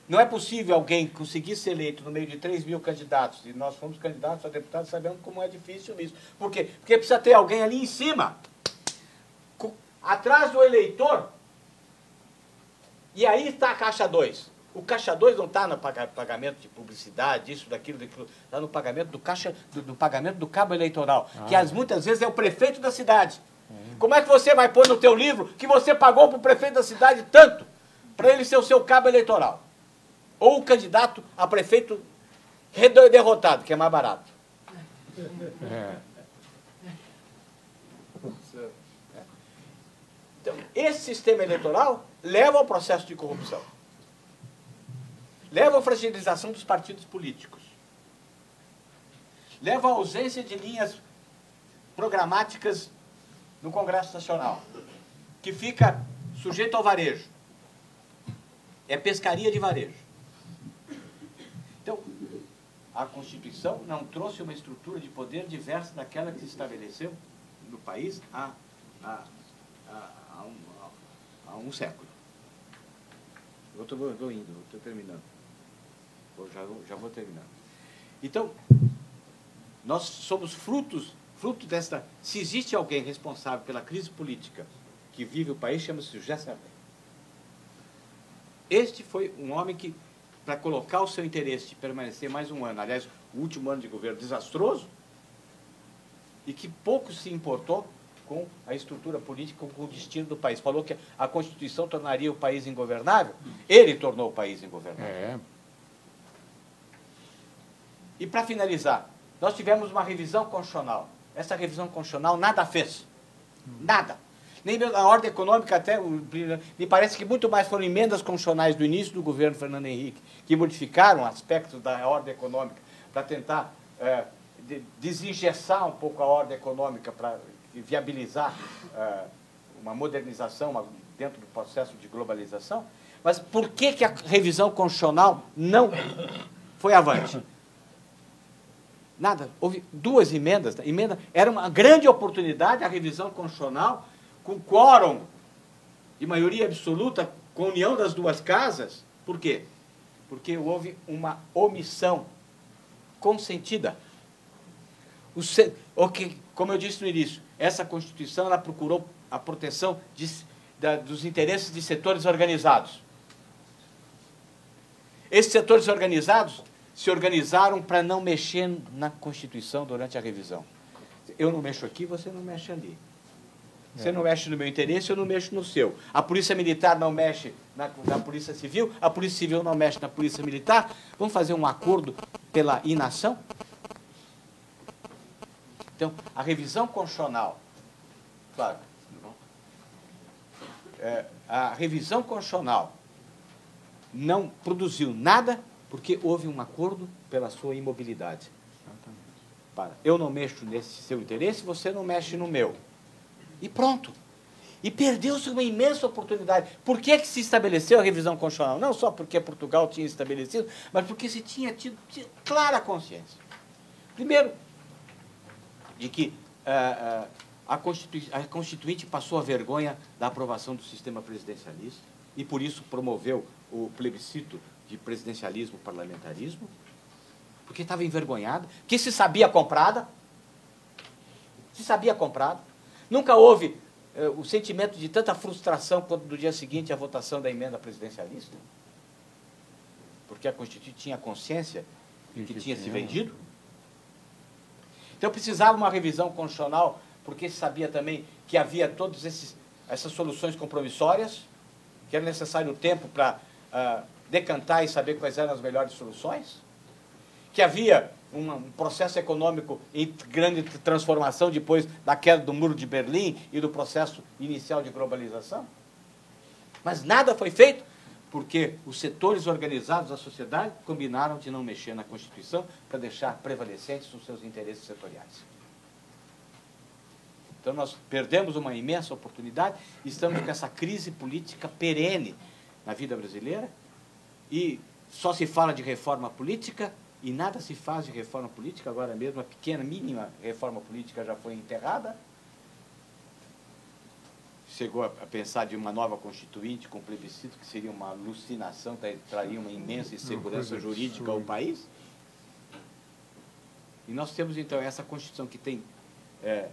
Não é possível alguém conseguir ser eleito no meio de 3.000 candidatos, e nós fomos candidatos a deputados, sabemos como é difícil isso. Por quê? Porque precisa ter alguém ali em cima, atrás do eleitor, e aí está a Caixa 2. O Caixa 2 não está no pagamento de publicidade, isso, daquilo, está no pagamento do pagamento do cabo eleitoral, que muitas vezes é o prefeito da cidade. Como é que você vai pôr no teu livro que você pagou para o prefeito da cidade tanto, para ele ser o seu cabo eleitoral? Ou o candidato a prefeito derrotado, que é mais barato. Então, esse sistema eleitoral leva ao processo de corrupção. Leva à fragilização dos partidos políticos. Leva à ausência de linhas programáticas no Congresso Nacional, que fica sujeito ao varejo. É pescaria de varejo. Então, a Constituição não trouxe uma estrutura de poder diversa daquela que se estabeleceu no país há um século. Eu estou indo, estou terminando. Já vou terminar. Então, nós somos fruto desta... Se existe alguém responsável pela crise política que vive o país, chama-se José Serra. Este foi um homem que, para colocar o seu interesse de permanecer mais um ano, aliás, o último ano de governo desastroso, e que pouco se importou com a estrutura política, com o destino do país. Falou que a Constituição tornaria o país ingovernável, ele tornou o país ingovernável. E, para finalizar, nós tivemos uma revisão constitucional. Essa revisão constitucional nada fez. Nada. Nem mesmo a ordem econômica, até me parece que muito mais foram emendas constitucionais do início do governo Fernando Henrique, que modificaram aspectos da ordem econômica para tentar desengessar um pouco a ordem econômica, para viabilizar uma modernização dentro do processo de globalização. Mas por que a revisão constitucional não foi avante? Nada. Houve duas emendas. Era uma grande oportunidade, a revisão constitucional, com quórum de maioria absoluta, com a união das duas casas. Por quê? Porque houve uma omissão consentida. Como eu disse no início, essa Constituição ela procurou a proteção dos interesses de setores organizados. Esses setores organizados se organizaram para não mexer na Constituição durante a revisão. Eu não mexo aqui, você não mexe ali. Você não mexe no meu interesse, eu não mexo no seu. A Polícia Militar não mexe na Polícia Civil, a Polícia Civil não mexe na Polícia Militar. Vamos fazer um acordo pela inação? Então, a revisão constitucional, claro, a revisão constitucional não produziu nada porque houve um acordo pela sua imobilidade. Eu não mexo nesse seu interesse, você não mexe no meu. E pronto. E perdeu-se uma imensa oportunidade. Por que se estabeleceu a revisão constitucional? Não só porque Portugal tinha estabelecido, mas porque se tinha tido clara consciência. Primeiro, de que a Constituinte passou a vergonha da aprovação do sistema presidencialista e, por isso, promoveu o plebiscito de presidencialismo, parlamentarismo, porque estava envergonhada, que se sabia comprada. Se sabia comprada. Nunca houve o sentimento de tanta frustração quanto no dia seguinte a votação da emenda presidencialista, porque a Constituinte tinha consciência de que tinha se vendido. Então precisava uma revisão constitucional, porque se sabia também que havia todas essas soluções compromissórias, que era necessário tempo para decantar e saber quais eram as melhores soluções, que havia um processo econômico em grande transformação depois da queda do Muro de Berlim e do processo inicial de globalização. Mas nada foi feito, porque os setores organizados da sociedade combinaram de não mexer na Constituição para deixar prevalecentes os seus interesses setoriais. Então nós perdemos uma imensa oportunidade e estamos com essa crise política perene na vida brasileira e só se fala de reforma política e nada se faz de reforma política. Agora mesmo a pequena, mínima reforma política já foi enterrada. Chegou a pensar de uma nova Constituinte com plebiscito, que seria uma alucinação, traria uma imensa insegurança jurídica ao país. E nós temos, então, essa Constituição que tem é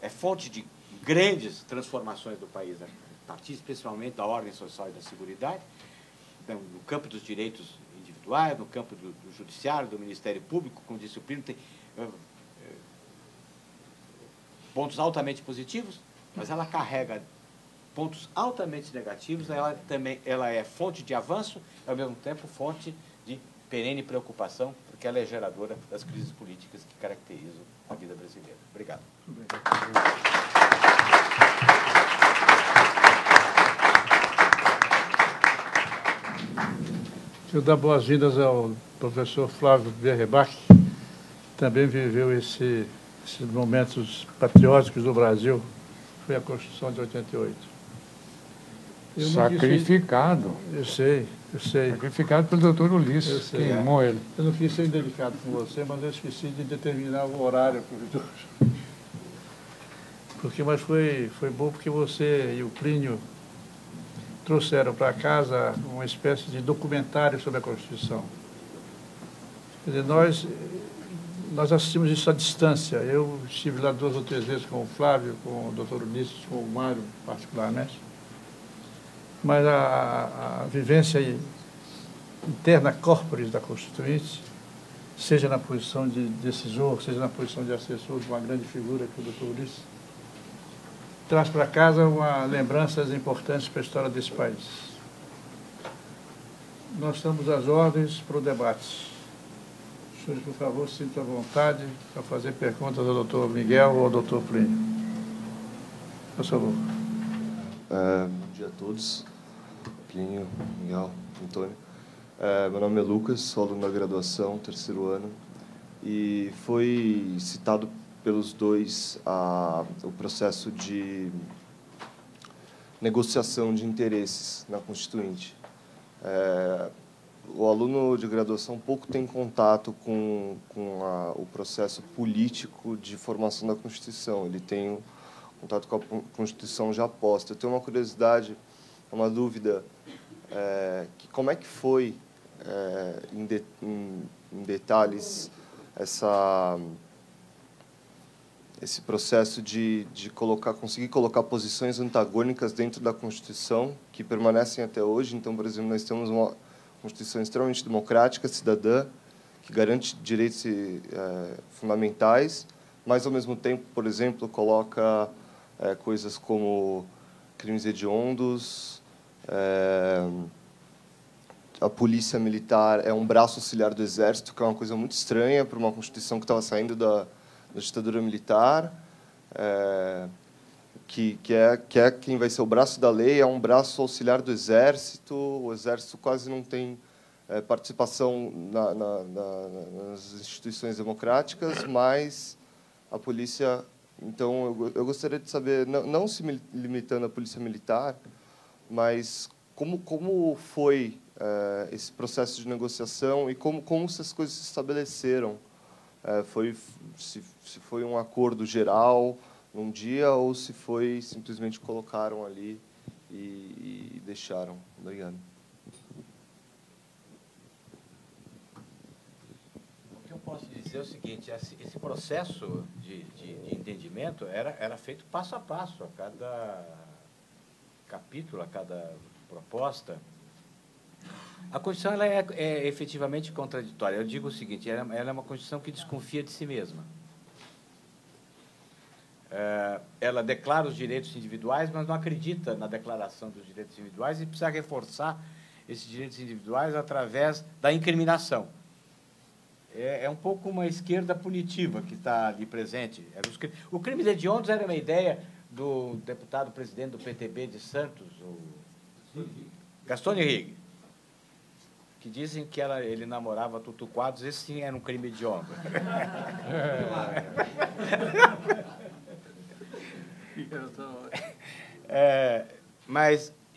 fonte de grandes transformações do país, a partir especialmente da ordem social e da seguridade, no campo dos direitos individuais, no campo do judiciário, do Ministério Público, com disciplina, tem pontos altamente positivos, mas ela carrega pontos altamente negativos. Ela é fonte de avanço e, ao mesmo tempo, fonte de perene preocupação, porque ela é geradora das crises políticas que caracterizam a vida brasileira. Obrigado. Quero dar boas-vindas ao professor Flávio Berrebach, que também viveu esses momentos patrióticos do Brasil. Foi a Constituição de 88. Sacrificado. Eu sei. Sacrificado pelo doutor Ulisses, queimou ele. Eu não quis ser indelicado com você, mas eu esqueci de determinar o horário para o mas foi bom porque você e o Plínio trouxeram para casa uma espécie de documentário sobre a Constituição. Quer dizer, nós assistimos isso à distância. Eu estive lá 2 ou 3 vezes com o Flávio, com o doutor Ulisses, com o Mário particularmente. mas a vivência interna corporis da Constituinte, seja na posição de decisor, seja na posição de assessor de uma grande figura que é o doutor Ulisses, traz para casa lembranças importantes para a história desse país. Nós estamos às ordens para o debate. Os senhores, por favor, sintam à vontade para fazer perguntas ao doutor Miguel ou ao doutor Plínio. Por favor. Bom dia a todos. Plínio, Miguel, Antônio. Meu nome é Lucas, sou aluno da graduação, terceiro ano, e foi citado pelos dois o processo de negociação de interesses na Constituinte. O aluno de graduação pouco tem contato com o processo político de formação da Constituição. Ele tem contato com a Constituição já posta. Eu tenho uma curiosidade, uma dúvida, como é que foi, em detalhes, esse processo de conseguir colocar posições antagônicas dentro da Constituição, que permanecem até hoje. Então, por exemplo, nós temos uma Constituição extremamente democrática, cidadã, que garante direitos fundamentais, mas, ao mesmo tempo, por exemplo, coloca coisas como crimes hediondos, a polícia militar é um braço auxiliar do Exército, que é uma coisa muito estranha para uma Constituição que estava saindo da ditadura militar, que é quem vai ser o braço da lei, é um braço auxiliar do Exército. O Exército quase não tem participação nas instituições democráticas, mas a polícia... Então, eu gostaria de saber, não se limitando à polícia militar, mas como foi esse processo de negociação e como essas coisas se estabeleceram. Se foi um acordo geral num dia ou se foi simplesmente colocaram ali e deixaram. Obrigado. O que eu posso dizer é o seguinte: esse processo de entendimento era feito passo a passo, a cada capítulo, a cada proposta. A Constituição ela é efetivamente contraditória. Eu digo o seguinte: ela é uma Constituição que desconfia de si mesma. Ela declara os direitos individuais, mas não acredita na declaração dos direitos individuais e precisa reforçar esses direitos individuais através da incriminação. É um pouco uma esquerda punitiva que está ali presente. O crime de hediondos era uma ideia do deputado presidente do PTB de Santos, o Gaston Henrique, que dizem que ele namorava Tutu Quadros. Esse sim era um crime hediondo.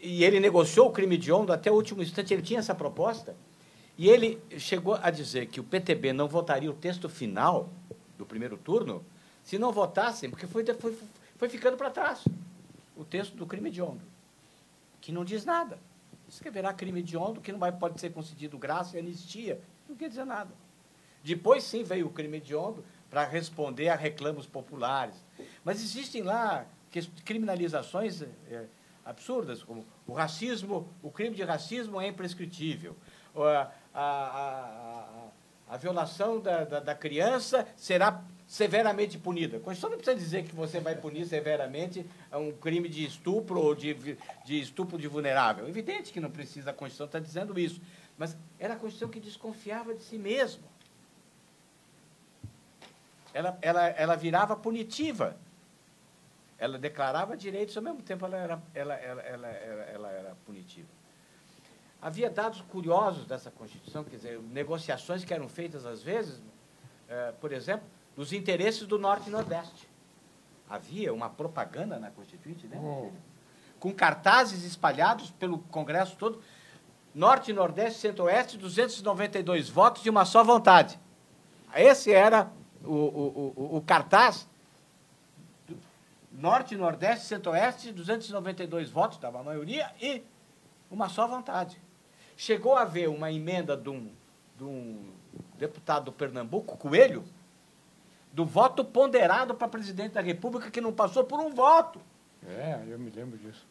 E ele negociou o crime hediondo até o último instante. Ele tinha essa proposta e ele chegou a dizer que o PTB não votaria o texto final do primeiro turno se não votassem, porque foi ficando para trás o texto do crime hediondo, que não diz nada. Diz que haverá crime hediondo, que não pode ser concedido graça e anistia. Não quer dizer nada. Depois, sim, veio o crime hediondo para responder a reclamos populares. Mas existem lá criminalizações absurdas, como o racismo, o crime de racismo é imprescritível. A violação da criança será severamente punida. A Constituição não precisa dizer que você vai punir severamente um crime de estupro ou de estupro de vulnerável. É evidente que não precisa, a Constituição está dizendo isso. Mas era a Constituição que desconfiava de si mesma. Ela virava punitiva. Ela declarava direitos, ao mesmo tempo ela era punitiva. Havia dados curiosos dessa Constituição, quer dizer, negociações que eram feitas, às vezes, por exemplo, dos interesses do Norte e Nordeste. Havia uma propaganda na Constituinte, né? Com cartazes espalhados pelo Congresso todo: Norte, Nordeste, Centro-Oeste, 292 votos de uma só vontade. Esse era o cartaz. Norte, Nordeste, Centro-Oeste, 292 votos, dava a maioria, e uma só vontade. Chegou a haver uma emenda de um deputado do Pernambuco, Coelho, do voto ponderado para presidente da República, que não passou por um voto. Eu me lembro disso.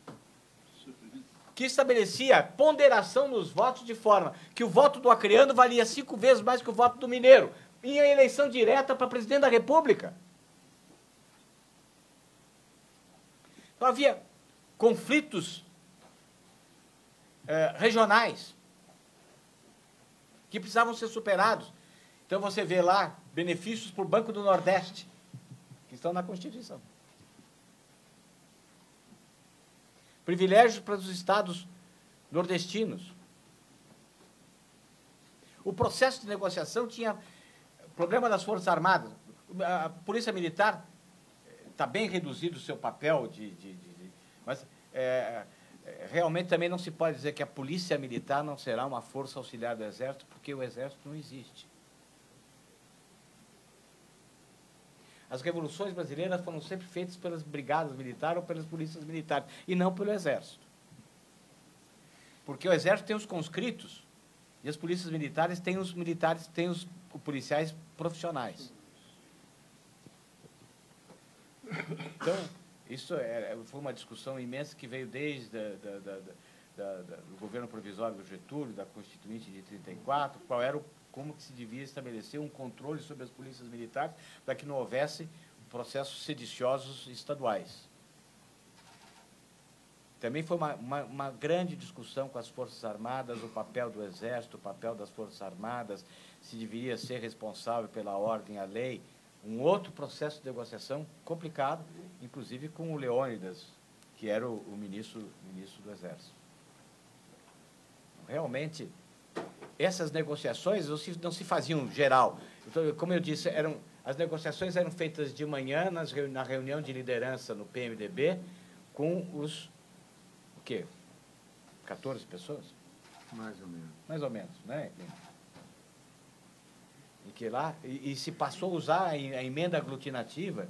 que estabelecia ponderação nos votos de forma que o voto do acreano valia 5 vezes mais que o voto do mineiro, em eleição direta para presidente da República. Então havia conflitos regionais que precisavam ser superados. Então você vê lá benefícios para o Banco do Nordeste, que estão na Constituição. Privilégios para os estados nordestinos. O processo de negociação tinha problema das Forças Armadas. A Polícia Militar está bem reduzido o seu papel, mas realmente também não se pode dizer que a Polícia Militar não será uma força auxiliar do Exército, porque o Exército não existe. As revoluções brasileiras foram sempre feitas pelas brigadas militares ou pelas polícias militares, e não pelo Exército. Porque o Exército tem os conscritos e as polícias militares têm os policiais profissionais. Então, isso foi uma discussão imensa que veio desde do governo provisório do Getúlio, da Constituinte de 34, como que se devia estabelecer um controle sobre as polícias militares para que não houvesse processos sediciosos estaduais. Também foi uma grande discussão com as Forças Armadas, o papel do Exército, o papel das Forças Armadas, se deveria ser responsável pela ordem, a lei. Um outro processo de negociação complicado, inclusive com o Leônidas, que era o ministro do Exército. Realmente, essas negociações não se faziam geral. Então, como eu disse, as negociações eram feitas de manhã, na reunião de liderança no PMDB, com os, o quê? 14 pessoas? Mais ou menos. Mais ou menos, né? E que lá, e se passou a usar a emenda aglutinativa,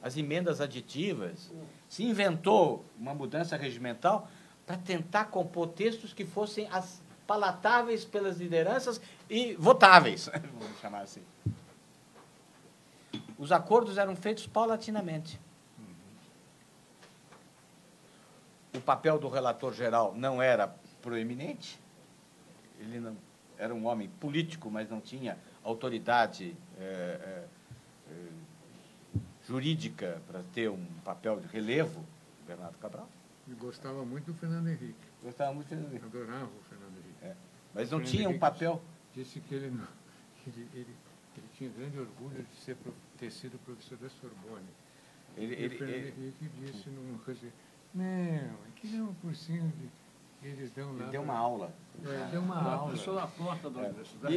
as emendas aditivas, se inventou uma mudança regimental para tentar compor textos que fossem palatáveis pelas lideranças e votáveis, vamos chamar assim. Os acordos eram feitos paulatinamente. O papel do relator geral não era proeminente, ele não era um homem político, mas não tinha autoridade jurídica para ter um papel de relevo, Bernardo Cabral. E gostava muito do Fernando Henrique. Gostava muito do Fernando Henrique. Adorava o Fernando Henrique. Mas não tinha um papel. Disse que ele tinha grande orgulho de ter sido professor da Sorbonne. O Fernando Henrique disse numa coisa, não, aqui é um cursinho que eles dão lá. Ele deu uma aula. Deu uma aula. Professor na porta da universidade.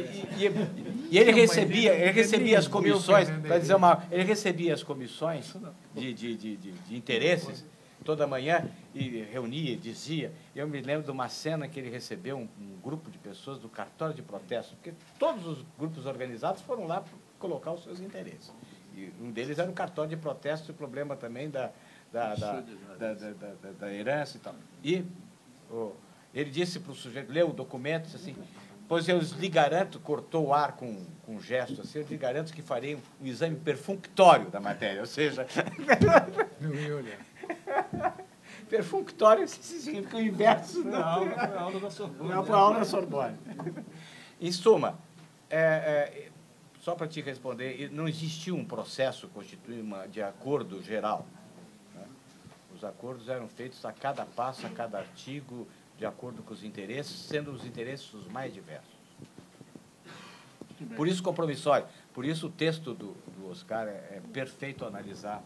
E ele recebia as comissões, para dizer ele recebia as comissões de interesses toda manhã e reunia, dizia. Eu me lembro de uma cena que ele recebeu um grupo de pessoas do cartório de protesto, porque todos os grupos organizados foram lá colocar os seus interesses. E um deles era o cartório de protesto, o problema também da herança e tal. E ele disse para o sujeito, leu o documento, disse assim, pois eu lhe garanto, cortou o ar com um gesto assim, eu lhe garanto que farei um exame perfunctório da matéria, ou seja... Não ia olhar. Perfunctório significa o inverso. Não, foi a aula da Sorbonne. Não, foi a aula da Sorbonne. Em suma, só para te responder, não existia um processo de acordo geral. Né? Os acordos eram feitos a cada passo, a cada artigo, de acordo com os interesses, sendo os interesses os mais diversos. Por isso compromissório. Por isso o texto do Oscar é perfeito a analisar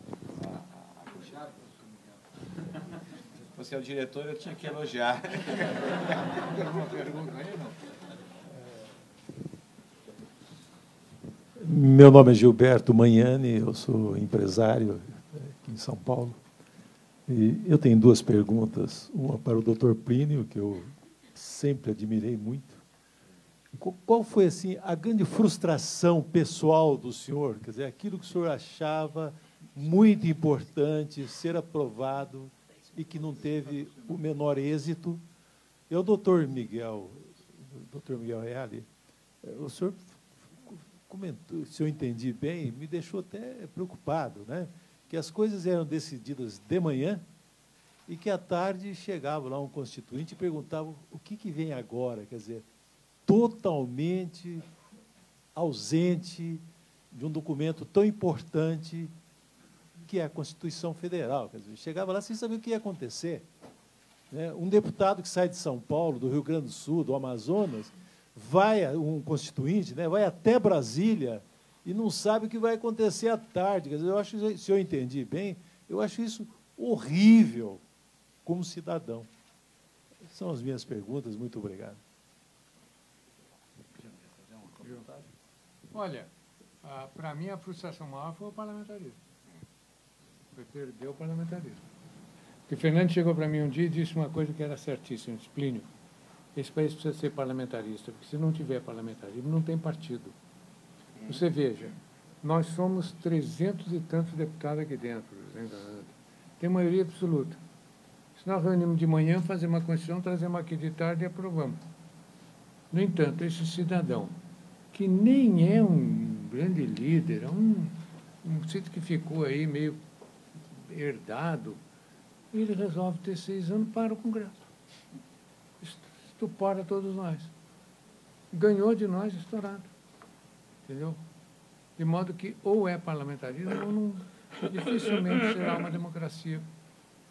a Constituição. Você é o diretor, eu tinha que elogiar. Uma pergunta aí, não? Meu nome é Gilberto Magnani, eu sou empresário aqui em São Paulo. E eu tenho duas perguntas, uma para o Dr. Plínio, que eu sempre admirei muito. Qual foi assim a grande frustração pessoal do senhor? Quer dizer, aquilo que o senhor achava muito importante ser aprovado e que não teve o menor êxito. E o doutor Miguel Reale, o senhor comentou, se eu entendi bem, me deixou até preocupado, né? Que as coisas eram decididas de manhã e que, à tarde, chegava lá um constituinte e perguntava o que vem agora, quer dizer, totalmente ausente de um documento tão importante que é a Constituição Federal. Quer dizer, chegava lá sem saber o que ia acontecer. Né? Um deputado que sai de São Paulo, do Rio Grande do Sul, do Amazonas, um constituinte, né, vai até Brasília e não sabe o que vai acontecer à tarde. Quer dizer, eu acho, se eu entendi bem, eu acho isso horrível como cidadão. São as minhas perguntas. Muito obrigado. Olha, para mim a frustração maior foi o parlamentarismo. Foi perder o parlamentarismo. Porque Fernando chegou para mim um dia e disse uma coisa que era certíssima, disse, Plínio, esse país precisa ser parlamentarista, porque se não tiver parlamentarismo, não tem partido. Você veja, nós somos 300 e tantos deputados aqui dentro, tem maioria absoluta. Se nós reunimos de manhã, fazemos uma Constituição, trazemos aqui de tarde e aprovamos. No entanto, esse cidadão, que nem é um grande líder, é um sítio que ficou aí meio herdado, ele resolve ter 6 anos para o Congresso. Estupora todos nós. Ganhou de nós estourado. Entendeu? De modo que ou é parlamentarismo ou não, dificilmente será uma democracia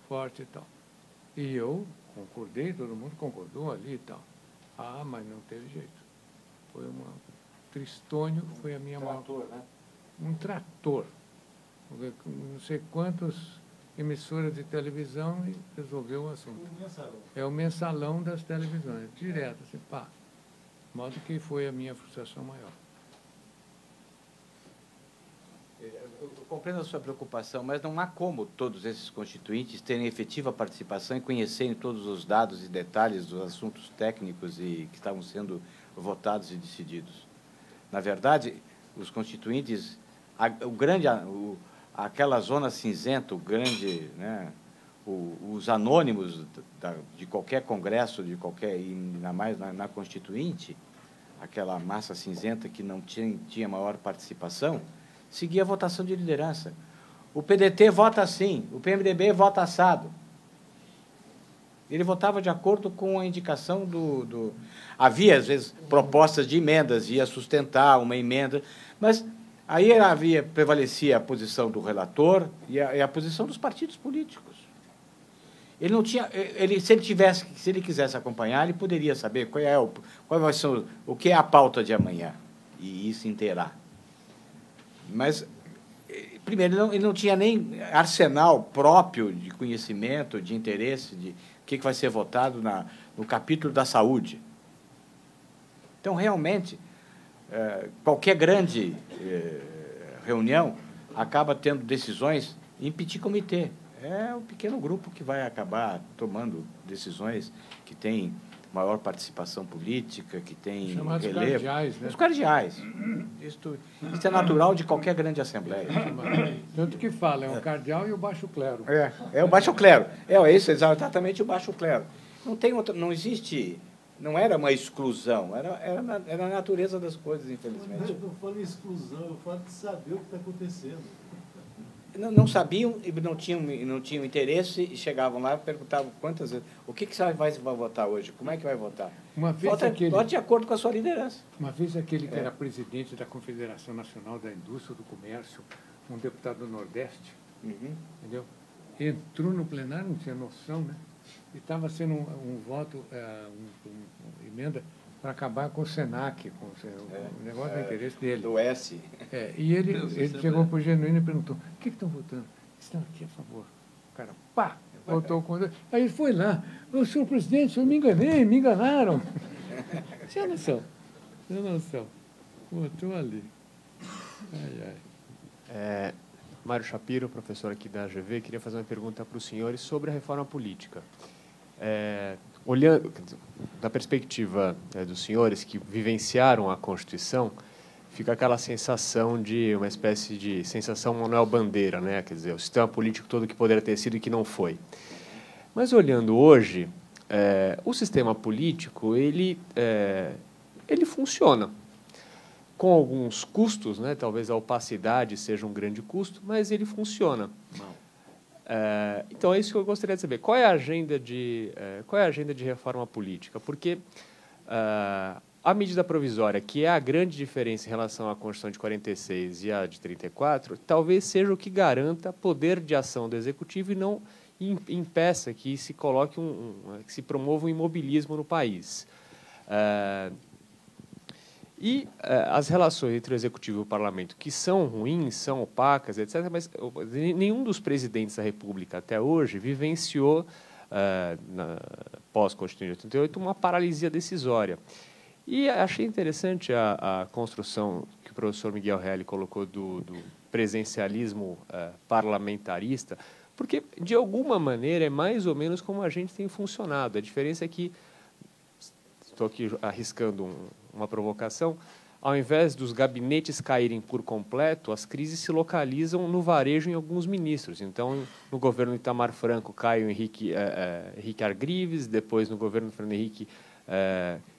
forte e tal. E eu concordei, todo mundo concordou ali e tal. Mas não teve jeito. Foi Tristônio foi a minha maior... né? Um trator. Não sei quantas emissoras de televisão e resolveu o assunto. É o mensalão das televisões, direto, assim, pá. De modo que foi a minha frustração maior. Eu compreendo a sua preocupação, mas não há como todos esses constituintes terem efetiva participação e conhecerem todos os dados e detalhes dos assuntos técnicos e que estavam sendo votados e decididos. Na verdade, os constituintes, aquela zona cinzenta, o grande, né, os anônimos de qualquer congresso, ainda mais na Constituinte, aquela massa cinzenta que não tinha maior participação, seguia a votação de liderança. O PDT vota assim, o PMDB vota assado. Ele votava de acordo com a indicação Havia, às vezes, propostas de emendas, ia sustentar uma emenda, mas aí prevalecia a posição do relator e a posição dos partidos políticos. Ele não tinha, se ele quisesse acompanhar, ele poderia saber qual vai ser o que é a pauta de amanhã e ir se inteirar. Mas, primeiro, ele não tinha nem arsenal próprio de conhecimento, de interesse, de o que vai ser votado no capítulo da saúde. Então, realmente, qualquer grande reunião acaba tendo decisões em petit comité. É o pequeno grupo que vai acabar tomando decisões que têm maior participação política, que tem chamados relevo. Cardeais, né? Os cardeais. Isso é natural de qualquer grande assembleia. Tanto que fala, é o cardeal e o baixo clero. É o baixo clero. É isso, exatamente o baixo clero. Não existe, não era uma exclusão, era a natureza das coisas, infelizmente. Mas eu não falo em exclusão, eu falo de saber o que está acontecendo. Não sabiam, não tinham interesse e chegavam lá e perguntavam quantas vezes, o que você vai votar hoje? Como é que vai votar? Vote de acordo com a sua liderança. Uma vez aquele que era presidente da Confederação Nacional da Indústria e do Comércio, um deputado do Nordeste, entendeu? Entrou no plenário, não tinha noção, né? E estava sendo um voto, uma emenda para acabar com o SENAC, com o negócio do interesse dele. Do S. E ele chegou para o Genuíno e perguntou, o que estão votando? Estão aqui a favor. O cara, pá, votou contra. Aí ele foi lá, senhor presidente, eu me enganei, me enganaram. Tinha noção. Votou ali. Mário Shapiro, professor aqui da AGV, queria fazer uma pergunta para os senhores sobre a reforma política. Olhando, da perspectiva dos senhores que vivenciaram a Constituição, fica aquela sensação de uma espécie de sensação Manuel Bandeira, né? Quer dizer, o sistema político todo que poderia ter sido e que não foi. Mas olhando hoje, o sistema político ele funciona com alguns custos, né? Talvez a opacidade seja um grande custo, mas ele funciona. Então, é isso que eu gostaria de saber. Qual é a agenda de reforma política? Porque a medida provisória, que é a grande diferença em relação à Constituição de 46 e à de 34, talvez seja o que garanta poder de ação do Executivo e não impeça que se coloque que se promova um imobilismo no país. As relações entre o Executivo e o Parlamento, que são ruins, são opacas, etc., mas nenhum dos presidentes da República até hoje vivenciou, pós-Constituição de 88, uma paralisia decisória. E achei interessante a construção que o professor Miguel Reale colocou do presencialismo parlamentarista, porque, de alguma maneira, é mais ou menos como a gente tem funcionado. A diferença é que, estou aqui arriscando uma provocação, ao invés dos gabinetes caírem por completo, as crises se localizam no varejo em alguns ministros. Então, no governo Itamar Franco cai o Henrique Argrives, depois no governo Fernando Henrique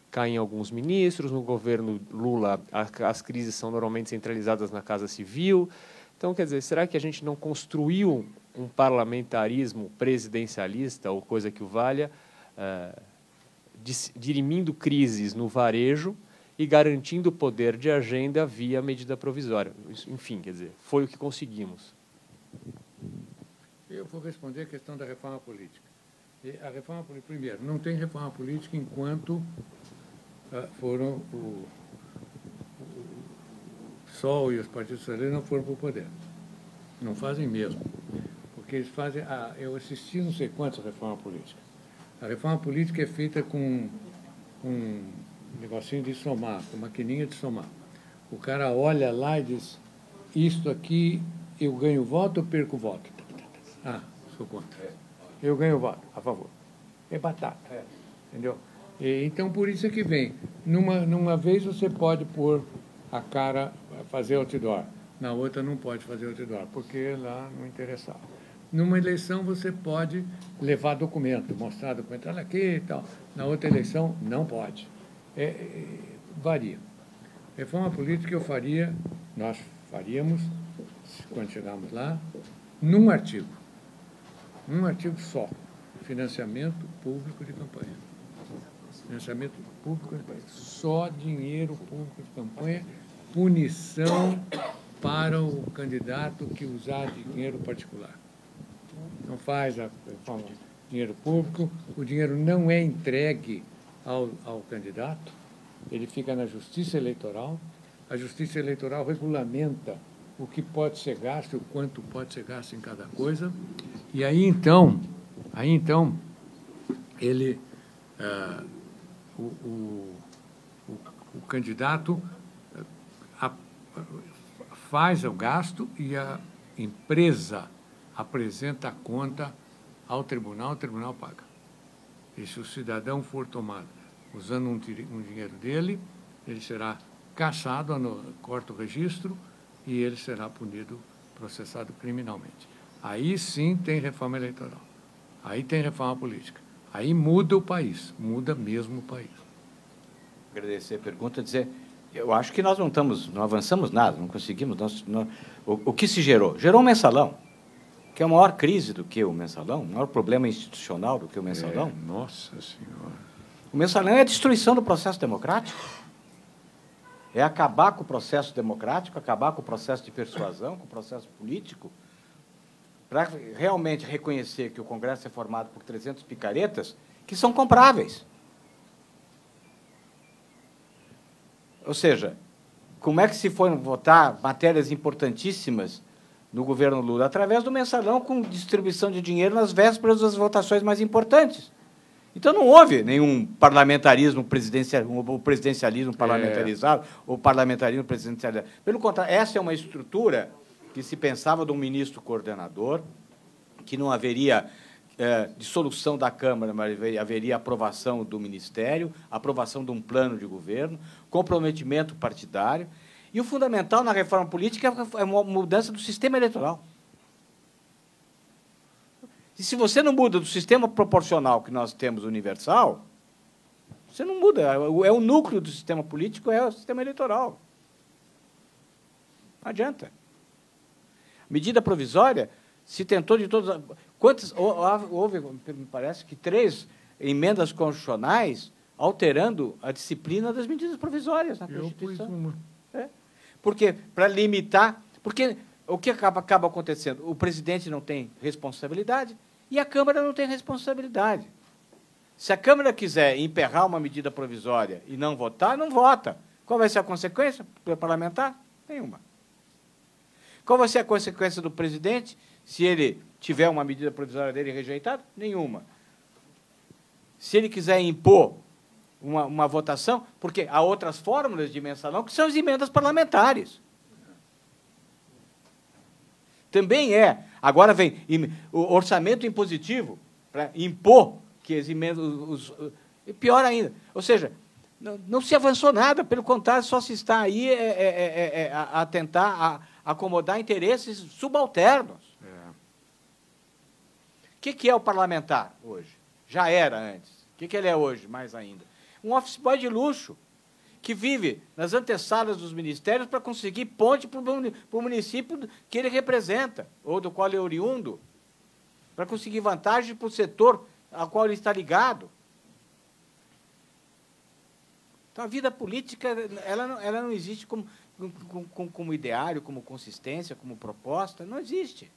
caem alguns ministros, no governo Lula as crises são normalmente centralizadas na Casa Civil. Então, quer dizer, será que a gente não construiu um parlamentarismo presidencialista, ou coisa que o valha, dirimindo crises no varejo e garantindo o poder de agenda via medida provisória? Enfim, quer dizer, foi o que conseguimos. Eu vou responder a questão da reforma política. A reforma política, primeiro, não tem reforma política enquanto foram o PSOL e os partidos socialistas não foram para o poder. Não fazem mesmo. Porque eles fazem... eu assisti não sei quantas reformas políticas. A reforma política é feita com um negocinho de somar, com maquininha de somar. O cara olha lá e diz, isto aqui eu ganho voto ou perco voto? Sou contra. Eu ganho voto, a favor. É batata. Entendeu? Então, por isso é que vem. Numa vez você pode pôr a cara, fazer outdoor. Na outra não pode fazer outdoor, porque lá não interessava. Numa eleição você pode levar documento, mostrar documento, olha aqui e tal. Na outra eleição não pode. Varia. Reforma política nós faríamos, quando chegarmos lá, num artigo só, financiamento público de campanha. Financiamento público de campanha. Só dinheiro público de campanha, punição para o candidato que usar dinheiro particular. Não faz a reforma de dinheiro público, o dinheiro não é entregue ao candidato, ele fica na Justiça Eleitoral, a Justiça Eleitoral regulamenta o que pode ser gasto, o quanto pode ser gasto em cada coisa, e aí então ele, o candidato faz o gasto e a empresa apresenta a conta ao tribunal, o tribunal paga. E se o cidadão for tomado usando um dinheiro dele, ele será cassado, corta o registro e ele será punido, processado criminalmente. Aí sim tem reforma eleitoral. Aí tem reforma política. Aí muda o país, muda mesmo o país. Agradecer a pergunta, dizer, eu acho que nós não avançamos nada, não conseguimos. O que se gerou? Gerou um mensalão, que é a maior crise do que o mensalão, o maior problema institucional do que o mensalão. Nossa Senhora. O mensalão é a destruição do processo democrático. É acabar com o processo democrático, acabar com o processo de persuasão, com o processo político, para realmente reconhecer que o Congresso é formado por 300 picaretas que são compráveis. Ou seja, como é que se foi votar matérias importantíssimas no governo Lula? Através do mensalão, com distribuição de dinheiro nas vésperas das votações mais importantes. Então, não houve nenhum parlamentarismo presidencialismo parlamentarizado ou parlamentarismo presidencializado. Pelo contrário, essa é uma estrutura que se pensava de um ministro coordenador, que não haveria dissolução da Câmara, mas haveria aprovação do Ministério, aprovação de um plano de governo, comprometimento partidário. E o fundamental na reforma política é a mudança do sistema eleitoral. E se você não muda do sistema proporcional que nós temos universal, você não muda. É o núcleo do sistema político, é o sistema eleitoral. Não adianta. Medida provisória, Se tentou de todas... Quantas, houve, me parece, que 3 emendas constitucionais alterando a disciplina das medidas provisórias na Constituição. Eu pus uma. Porque, para limitar... Porque o que acaba acontecendo? O presidente não tem responsabilidade e a Câmara não tem responsabilidade. Se a Câmara quiser emperrar uma medida provisória e não votar, não vota. Qual vai ser a consequência parlamentar? Nenhuma. Qual vai ser a consequência do presidente se ele tiver uma medida provisória dele rejeitada? Nenhuma. Se ele quiser impor uma votação, porque há outras fórmulas de mensalão, que são as emendas parlamentares. Também é. Agora vem o orçamento impositivo para impor que as emendas... E pior ainda. Ou seja, não se avançou nada, pelo contrário, só se está aí a tentar acomodar interesses subalternos. O que é o parlamentar hoje? Já era antes. O que ele é hoje, mais ainda? Um office boy de luxo, que vive nas antessalas dos ministérios para conseguir ponte para o município que ele representa, ou do qual ele é oriundo, para conseguir vantagem para o setor ao qual ele está ligado. Então, a vida política ela não existe como ideário, como consistência, como proposta, não existe.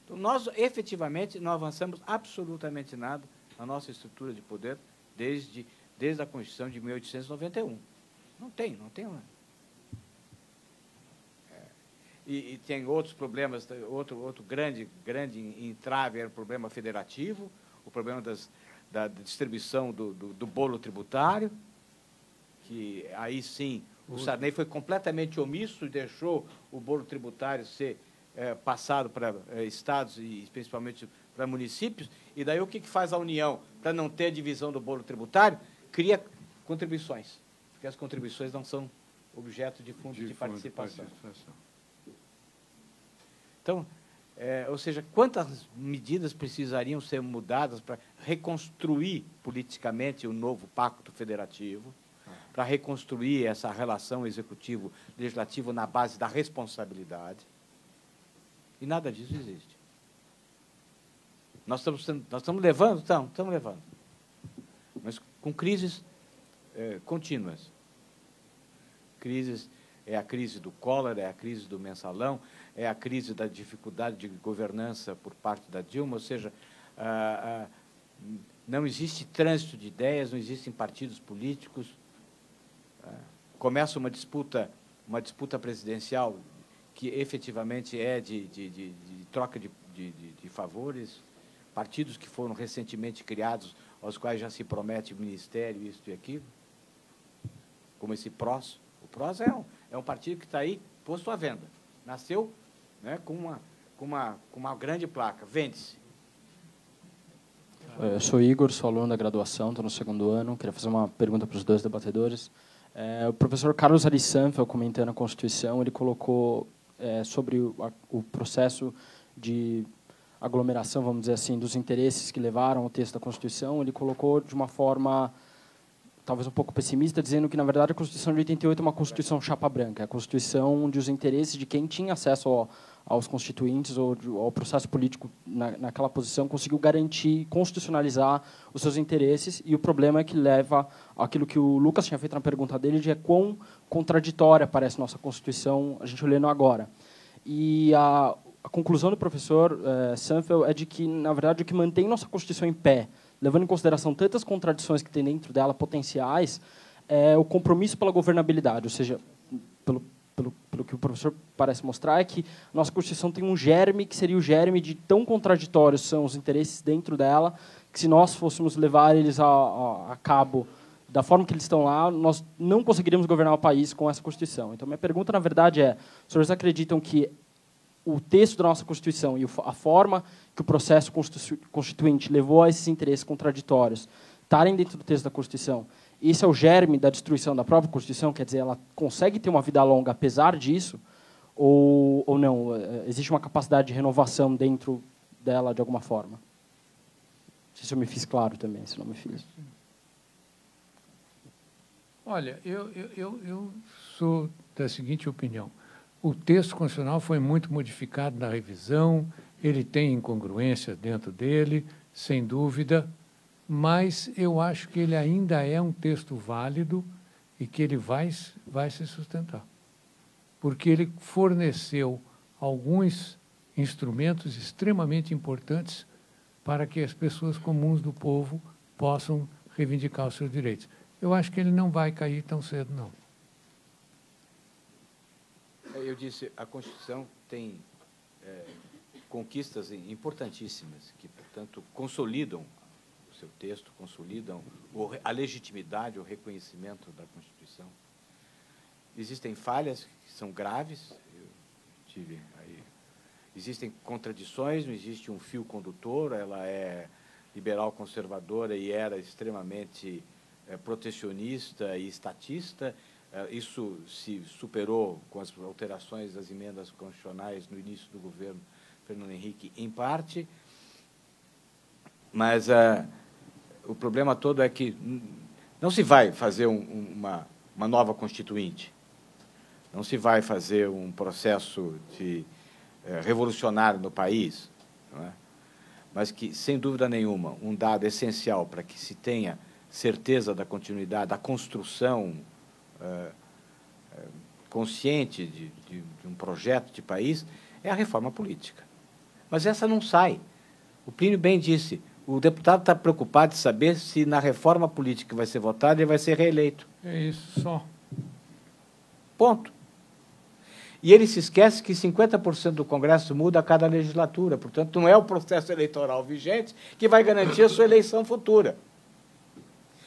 Então, nós, efetivamente, não avançamos absolutamente nada na nossa estrutura de poder desde a Constituição de 1891. Não tem uma. E tem outros problemas, outro grande entrave era o problema federativo, o problema da distribuição do bolo tributário, que aí sim o Sarney foi completamente omisso e deixou o bolo tributário ser passado para estados e principalmente para municípios, e daí o que faz a União para não ter a divisão do bolo tributário? Cria contribuições, porque as contribuições não são objeto de fundo de participação. Então, ou seja, quantas medidas precisariam ser mudadas para reconstruir politicamente o novo pacto federativo, para reconstruir essa relação executivo-legislativo na base da responsabilidade? E nada disso existe. Nós estamos levando? Estamos levando. Mas com crises contínuas. É a crise do Collor, é a crise do mensalão, é a crise da dificuldade de governança por parte da Dilma, ou seja, não existe trânsito de ideias, não existem partidos políticos. Começa uma disputa presidencial que efetivamente é de troca de favores, partidos que foram recentemente criados, aos quais já se promete ministério, isso e aquilo, como esse PROS. O PROS é um partido que está aí posto à venda. Nasceu, né, com uma grande placa, vende-se. Eu sou Igor, sou aluno da graduação, estou no 2º ano, queria fazer uma pergunta para os dois debatedores. O professor Carlos Arissanfel, comentando a Constituição, ele colocou sobre o processo de aglomeração, vamos dizer assim, dos interesses que levaram ao texto da Constituição, ele colocou de uma forma talvez um pouco pessimista, dizendo que, na verdade, a Constituição de 88 é uma Constituição chapa branca, é a Constituição onde os interesses de quem tinha acesso aos constituintes ou ao processo político naquela posição conseguiu garantir, constitucionalizar os seus interesses, e o problema é que leva àquilo que o Lucas tinha feito na pergunta dele, de quão contraditória parece nossa Constituição, a gente olhando agora. E a conclusão do professor Sanfel é de que, na verdade, o que mantém nossa Constituição em pé, levando em consideração tantas contradições que tem dentro dela, potenciais, é o compromisso pela governabilidade, ou seja, pelo que o professor parece mostrar, é que nossa Constituição tem um germe, que seria o germe de tão contraditórios são os interesses dentro dela, que se nós fôssemos levar eles a cabo da forma que eles estão lá, nós não conseguiríamos governar o país com essa Constituição. Então, minha pergunta, na verdade, é: os senhores acreditam que o texto da nossa Constituição e a forma que o processo constituinte levou a esses interesses contraditórios estarem dentro do texto da Constituição, esse é o germe da destruição da própria Constituição? Quer dizer, ela consegue ter uma vida longa apesar disso? Ou não? Existe uma capacidade de renovação dentro dela de alguma forma? Não sei se eu me fiz claro também, se não me fiz. Olha, eu sou da seguinte opinião. o texto constitucional foi muito modificado na revisão, ele tem incongruências dentro dele, sem dúvida, mas eu acho que ele ainda é um texto válido e que ele vai se sustentar, porque ele forneceu alguns instrumentos extremamente importantes para que as pessoas comuns do povo possam reivindicar os seus direitos. Eu acho que ele não vai cair tão cedo, não. Eu disse, a Constituição tem conquistas importantíssimas que, portanto, consolidam o seu texto, consolidam a legitimidade, o reconhecimento da Constituição. Existem falhas que são graves, eu tive aí. Existem contradições, não existe um fio condutor, ela é liberal conservadora e era extremamente protecionista e estatista. Isso se superou com as alterações das emendas constitucionais no início do governo Fernando Henrique, em parte, mas o problema todo é que não se vai fazer uma nova Constituinte, não se vai fazer um processo revolucionário no país, não é? Mas que, sem dúvida nenhuma, um dado essencial para que se tenha certeza da continuidade, da construção consciente de um projeto de país, é a reforma política. Mas essa não sai. O Plínio bem disse, o deputado está preocupado de saber se na reforma política que vai ser votada ele vai ser reeleito. É isso, só. Ponto. E ele se esquece que 50% do Congresso muda a cada legislatura. Portanto, não é o processo eleitoral vigente que vai garantir a sua eleição futura.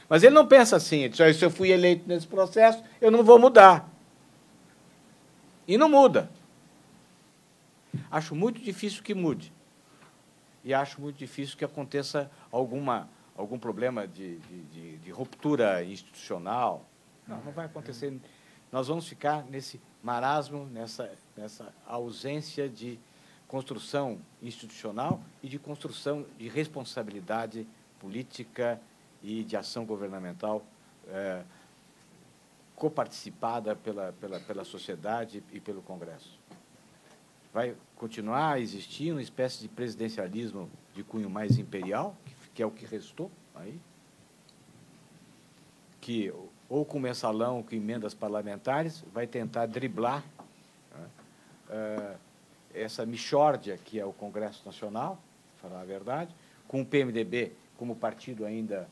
Mas ele não pensa assim, ele diz, se eu fui eleito nesse processo, eu não vou mudar. E não muda. Acho muito difícil que mude. E acho muito difícil que aconteça algum problema de ruptura institucional. Não vai acontecer. Nós vamos ficar nesse marasmo, nessa ausência de construção institucional e de construção de responsabilidade política e de ação governamental coparticipada pela sociedade e pelo Congresso. Vai continuar a existir uma espécie de presidencialismo de cunho mais imperial, que é o que restou aí, que, ou com mensalão, com emendas parlamentares, vai tentar driblar essa mixórdia que é o Congresso Nacional, para falar a verdade, com o PMDB como partido ainda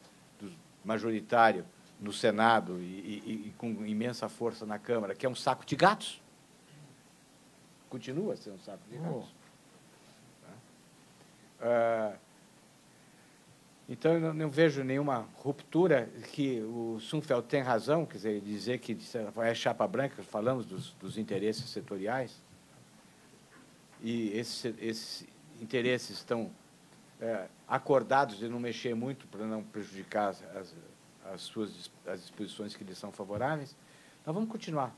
majoritário no Senado e com imensa força na Câmara, que é um saco de gatos. Continua sendo um saco de gatos. Então, eu não vejo nenhuma ruptura, que o Sumfeld tem razão, quer dizer que é chapa branca, falamos dos interesses setoriais, e esses interesses estão acordados de não mexer muito para não prejudicar as disposições que lhes são favoráveis. Nós vamos continuar.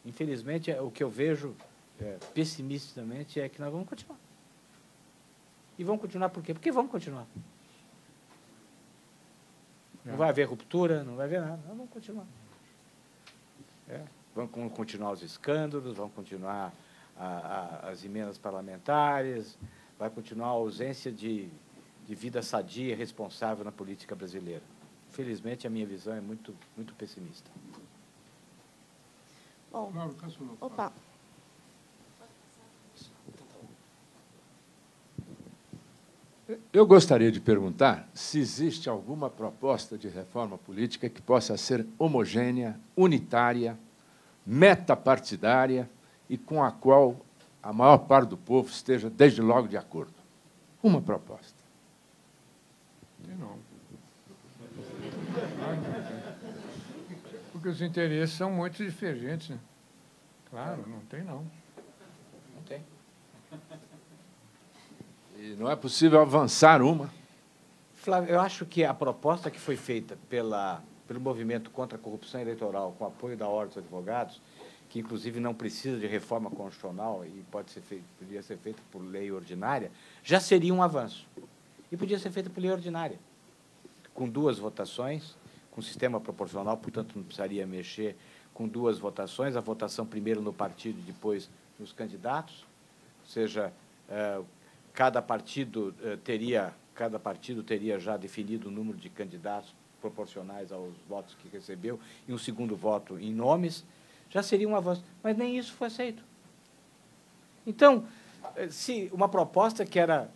Infelizmente, o que eu vejo pessimistamente é que nós vamos continuar. E vamos continuar por quê? Porque vamos continuar. Não vai haver ruptura, não vai haver nada. Nós vamos continuar. Vamos continuar os escândalos, vamos continuar as emendas parlamentares, vai continuar a ausência de vida sadia e responsável na política brasileira. Infelizmente, a minha visão é muito, muito pessimista. Bom, opa. Eu gostaria de perguntar se existe alguma proposta de reforma política que possa ser homogênea, unitária, metapartidária e com a qual a maior parte do povo esteja, desde logo, de acordo. Uma proposta. Não. Porque os interesses são muito divergentes, né? Claro, não tem, não. Não tem. E não é possível avançar uma? Flávio, eu acho que a proposta que foi feita pelo movimento contra a corrupção eleitoral, com apoio da Ordem dos Advogados, que inclusive não precisa de reforma constitucional e podia ser feita por lei ordinária, já seria um avanço. E podia ser feita por lei ordinária, com 2 votações, com sistema proporcional, portanto não precisaria mexer com 2 votações, a votação primeiro no partido e depois nos candidatos, ou seja, cada partido teria já definido o número de candidatos proporcionais aos votos que recebeu e um segundo voto em nomes, já seria um avanço. Mas nem isso foi aceito. Então, se uma proposta que era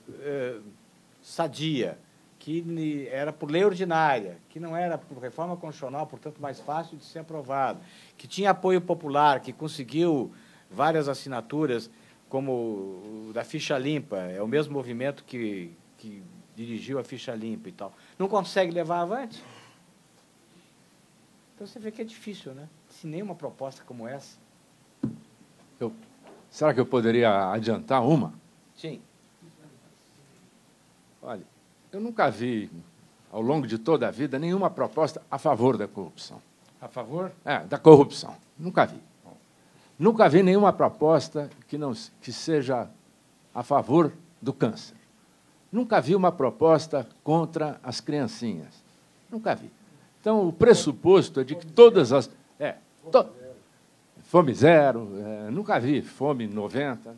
sadia, que era por lei ordinária, que não era por reforma constitucional, portanto, mais fácil de ser aprovado, que tinha apoio popular, que conseguiu várias assinaturas, como o da Ficha Limpa, é o mesmo movimento que dirigiu a Ficha Limpa e tal, não consegue levar avante? Então, você vê que é difícil, né? Se nenhuma proposta como essa... Será que eu poderia adiantar uma? Sim. Olha, eu nunca vi, ao longo de toda a vida, nenhuma proposta a favor da corrupção. A favor? Da corrupção. Nunca vi. Nunca vi nenhuma proposta que seja a favor do câncer. Nunca vi uma proposta contra as criancinhas. Nunca vi. Então, o pressuposto é de que todas as... Fome zero, nunca vi fome 90,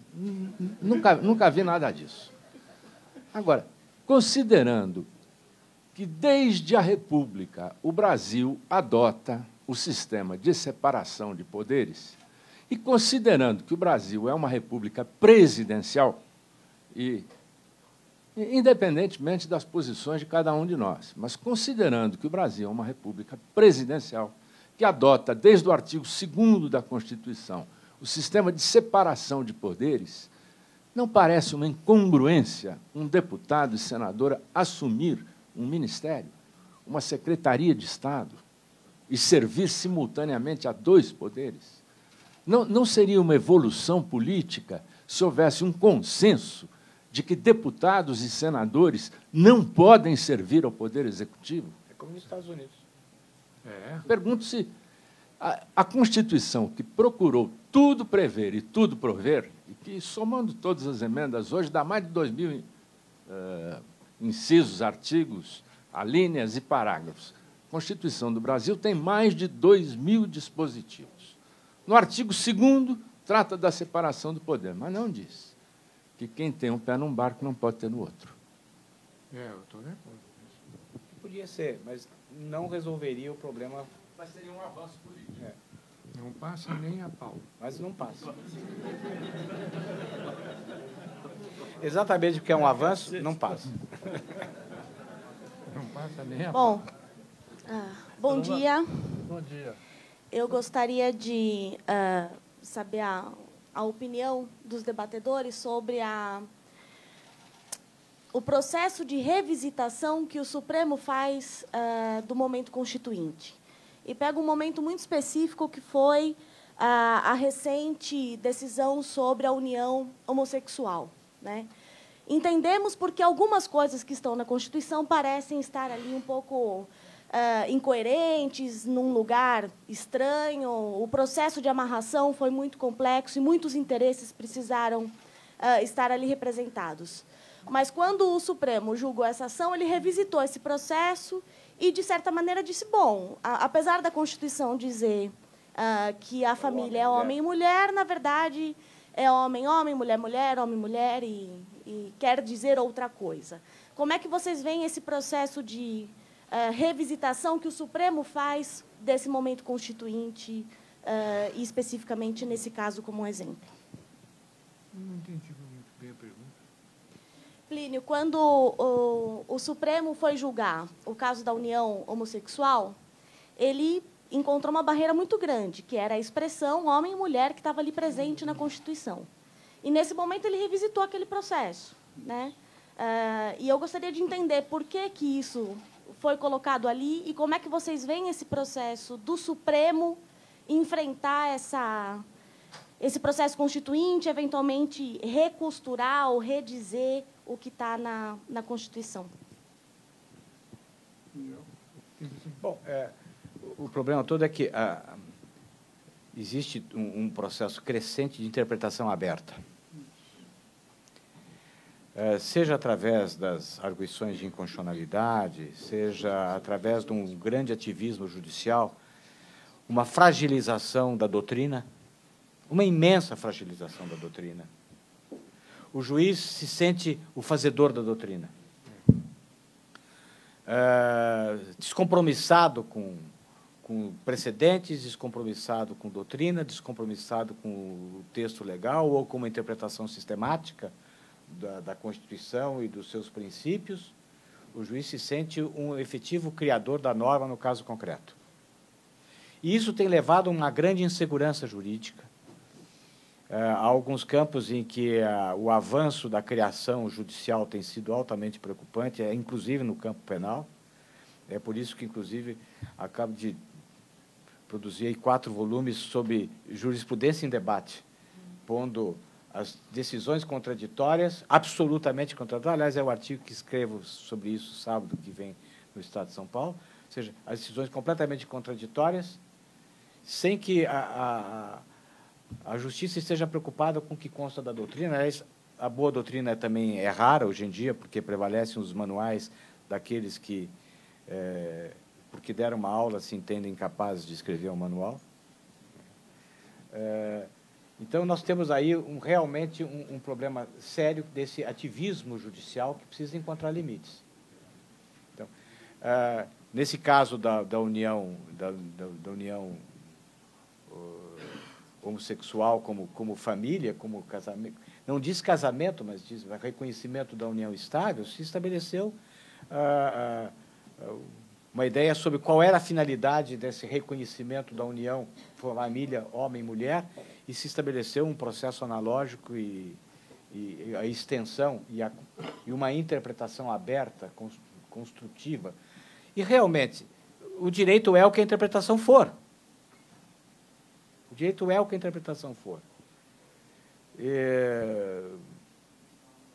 nunca vi nada disso. Agora, considerando que, desde a República, o Brasil adota o sistema de separação de poderes, e considerando que o Brasil é uma república presidencial, e independentemente das posições de cada um de nós, mas considerando que o Brasil é uma república presidencial, que adota, desde o artigo 2º da Constituição, o sistema de separação de poderes, não parece uma incongruência um deputado e senadora assumir um ministério, uma secretaria de Estado, e servir simultaneamente a 2 poderes? Não seria uma evolução política se houvesse um consenso de que deputados e senadores não podem servir ao Poder Executivo? É como nos Estados Unidos. Pergunto se a Constituição, que procurou tudo prever e tudo prover, e que, somando todas as emendas, hoje dá mais de 2.000 incisos, artigos, alíneas e parágrafos. A Constituição do Brasil tem mais de 2.000 dispositivos. No artigo 2º, trata da separação do poder, mas não diz que quem tem um pé num barco não pode ter no outro. Eu estou de acordo. Podia ser, mas não resolveria o problema. Mas seria um avanço político. Não passa nem a pau. Mas não passa. Exatamente porque é um avanço, não passa. Não passa nem a pau. Bom dia. Bom dia. Eu gostaria de saber a opinião dos debatedores sobre o processo de revisitação que o Supremo faz do momento constituinte. E pega um momento muito específico, que foi a recente decisão sobre a união homossexual, né? Entendemos porque algumas coisas que estão na Constituição parecem estar ali um pouco incoerentes, num lugar estranho. O processo de amarração foi muito complexo e muitos interesses precisaram estar ali representados. Mas, quando o Supremo julgou essa ação, ele revisitou esse processo e, de certa maneira, disse, bom, apesar da Constituição dizer que a família é homem e mulher, na verdade, é homem, homem, mulher, mulher, homem, mulher, e quer dizer outra coisa. Como é que vocês veem esse processo de revisitação que o Supremo faz desse momento constituinte, e especificamente nesse caso como um exemplo? Não entendi muito bem a pergunta. Plínio, quando o Supremo foi julgar o caso da união homossexual, ele encontrou uma barreira muito grande, que era a expressão homem e mulher que estava ali presente na Constituição. E, nesse momento, ele revisitou aquele processo, né? E eu gostaria de entender por que isso foi colocado ali e como é que vocês veem esse processo do Supremo enfrentar esse processo constituinte, eventualmente recosturar ou redizer o que está na Constituição. Bom, o problema todo é que existe um processo crescente de interpretação aberta. Seja através das arguições de inconstitucionalidade, seja através de um grande ativismo judicial, uma fragilização da doutrina, uma imensa fragilização da doutrina. O juiz se sente o fazedor da doutrina, descompromissado com precedentes, descompromissado com doutrina, descompromissado com o texto legal ou com uma interpretação sistemática da Constituição e dos seus princípios. O juiz se sente um efetivo criador da norma no caso concreto. E isso tem levado a uma grande insegurança jurídica. Há alguns campos em que o avanço da criação judicial tem sido altamente preocupante, inclusive no campo penal. É por isso que, inclusive, acabo de produzir aí 4 volumes sobre jurisprudência em debate, pondo as decisões contraditórias, absolutamente contraditórias. Aliás, é o artigo que escrevo sobre isso sábado que vem no Estado de São Paulo. Ou seja, as decisões completamente contraditórias, sem que a justiça esteja preocupada com o que consta da doutrina. Aliás, a boa doutrina também é rara hoje em dia, porque prevalecem os manuais daqueles que, porque deram uma aula, se entendem capazes de escrever um manual. Então, nós temos aí realmente um problema sério desse ativismo judicial que precisa encontrar limites. Então, nesse caso da união homossexual como família, como casamento, não diz casamento, mas diz reconhecimento da união estável, se estabeleceu uma ideia sobre qual era a finalidade desse reconhecimento da união família, homem e mulher, e se estabeleceu um processo analógico e a extensão e uma interpretação aberta, construtiva. E, realmente, o direito é o que a interpretação for. O direito é o que a interpretação for.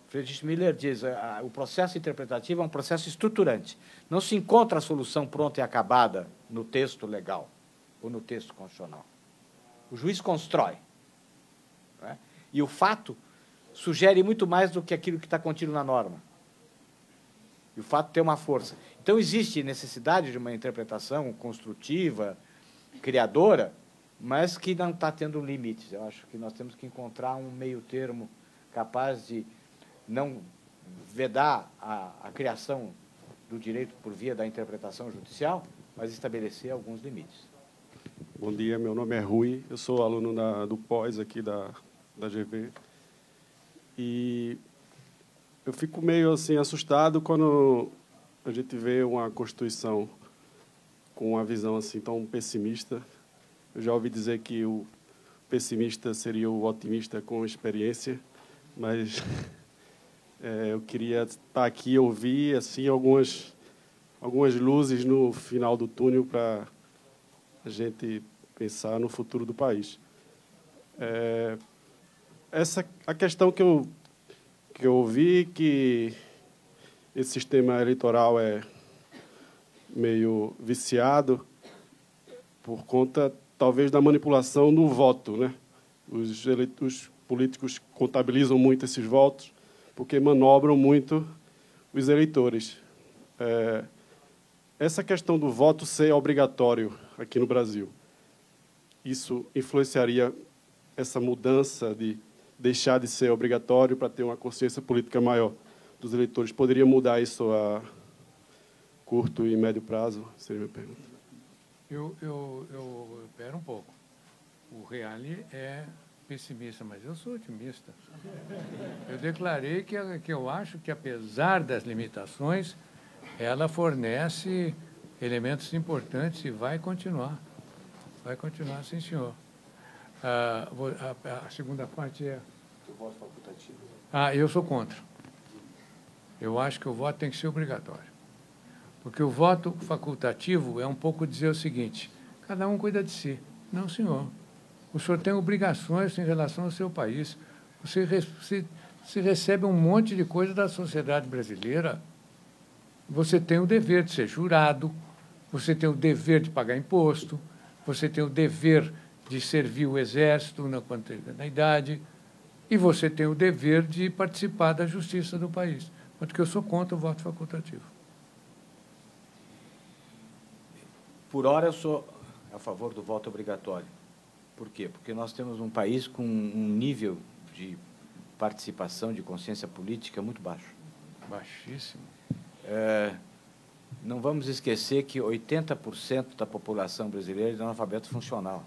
Friedrich Miller diz o processo interpretativo é um processo estruturante. Não se encontra a solução pronta e acabada no texto legal ou no texto constitucional. O juiz constrói. Não é? E o fato sugere muito mais do que aquilo que está contido na norma. E o fato tem uma força. Então, existe necessidade de uma interpretação construtiva, criadora, mas que não está tendo limites. Eu acho que nós temos que encontrar um meio termo capaz de não vedar a criação do direito por via da interpretação judicial, mas estabelecer alguns limites. Bom dia, meu nome é Rui, eu sou aluno do pós aqui da GV. E eu fico meio assim assustado quando a gente vê uma Constituição com uma visão assim tão pessimista. Eu já ouvi dizer que o pessimista seria o otimista com experiência, mas eu queria estar aqui e ouvir assim algumas luzes no final do túnel para a gente pensar no futuro do país. A questão que eu ouvi, que esse sistema eleitoral é meio viciado por conta, talvez, da manipulação do voto, né? Os políticos contabilizam muito esses votos porque manobram muito os eleitores. Essa questão do voto ser obrigatório aqui no Brasil, isso influenciaria essa mudança de deixar de ser obrigatório para ter uma consciência política maior dos eleitores? Poderia mudar isso a curto e médio prazo? Seria a minha pergunta. Eu espero um pouco. O Reale é pessimista, mas eu sou otimista. Eu declarei que eu acho que, apesar das limitações, ela fornece elementos importantes e vai continuar. Vai continuar, sim, senhor. A segunda parte é... O voto facultativo. Eu sou contra. Eu acho que o voto tem que ser obrigatório. Porque o voto facultativo é um pouco dizer o seguinte: cada um cuida de si. Não, senhor. O senhor tem obrigações em relação ao seu país. Você recebe um monte de coisa da sociedade brasileira. Você tem o dever de ser jurado, você tem o dever de pagar imposto, você tem o dever de servir o Exército na idade, e você tem o dever de participar da justiça do país. Porque eu sou contra o voto facultativo. Por hora, eu sou a favor do voto obrigatório. Por quê? Porque nós temos um país com um nível de participação, de consciência política muito baixo. Baixíssimo. Não vamos esquecer que 80% da população brasileira é analfabeto funcional.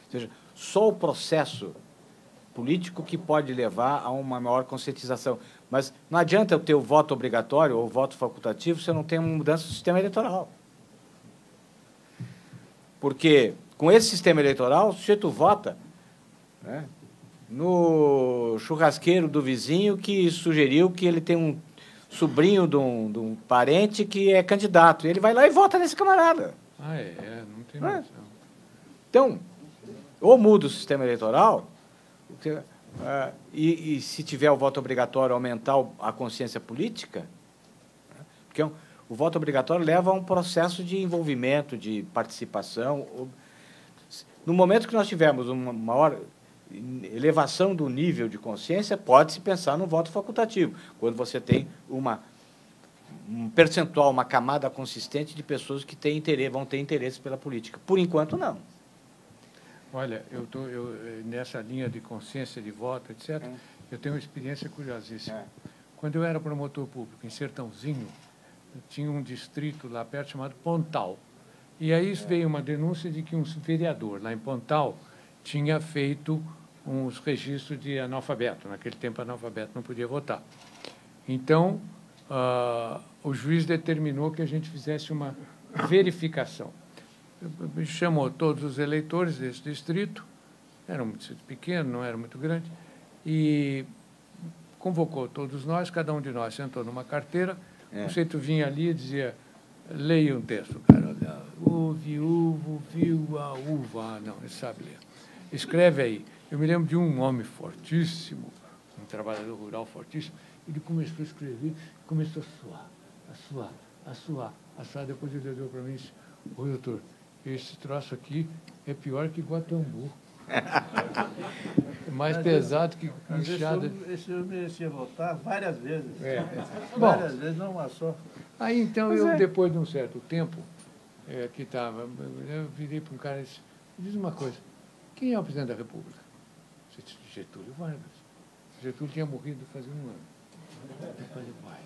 Ou seja, só o processo político que pode levar a uma maior conscientização. Mas não adianta eu ter o voto obrigatório ou o voto facultativo se eu não tenho uma mudança do sistema eleitoral. Porque, com esse sistema eleitoral, o sujeito vota, né, no churrasqueiro do vizinho que sugeriu que ele tem um sobrinho de um parente que é candidato. E ele vai lá e vota nesse camarada. Ah, não tem noção. Então, ou muda o sistema eleitoral, e se tiver o voto obrigatório, aumentar a consciência política, porque o voto obrigatório leva a um processo de envolvimento, de participação. No momento que nós tivermos uma maior elevação do nível de consciência, pode-se pensar no voto facultativo, quando você tem um percentual, uma camada consistente de pessoas que vão ter interesse pela política. Por enquanto, não. Olha, nessa linha de consciência de voto, etc., eu tenho uma experiência curiosíssima. Quando eu era promotor público em Sertãozinho, tinha um distrito lá perto chamado Pontal. E aí veio uma denúncia de que um vereador lá em Pontal tinha feito uns registros de analfabeto. Naquele tempo, analfabeto não podia votar. Então, o juiz determinou que a gente fizesse uma verificação. Chamou todos os eleitores desse distrito, era um distrito pequeno, não era muito grande, e convocou todos nós, cada um de nós sentou numa carteira, o sujeito vinha ali e dizia, leia um texto, cara, uvo, viu a uva, não, ele sabe ler. Escreve aí. Eu me lembro de um homem fortíssimo, um trabalhador rural fortíssimo, ele começou a escrever, começou a suar, depois ele olhou para mim e disse, ô doutor, esse troço aqui é pior que Guatambu. É mais pesado que inchada. Esse eu merecia votar várias vezes. Várias vezes, não uma só. Aí, então, depois de um certo tempo, eu virei para um cara e disse, diz uma coisa, quem é o presidente da República? Getúlio Vargas. Getúlio tinha morrido fazia um ano. Eu falei, vai.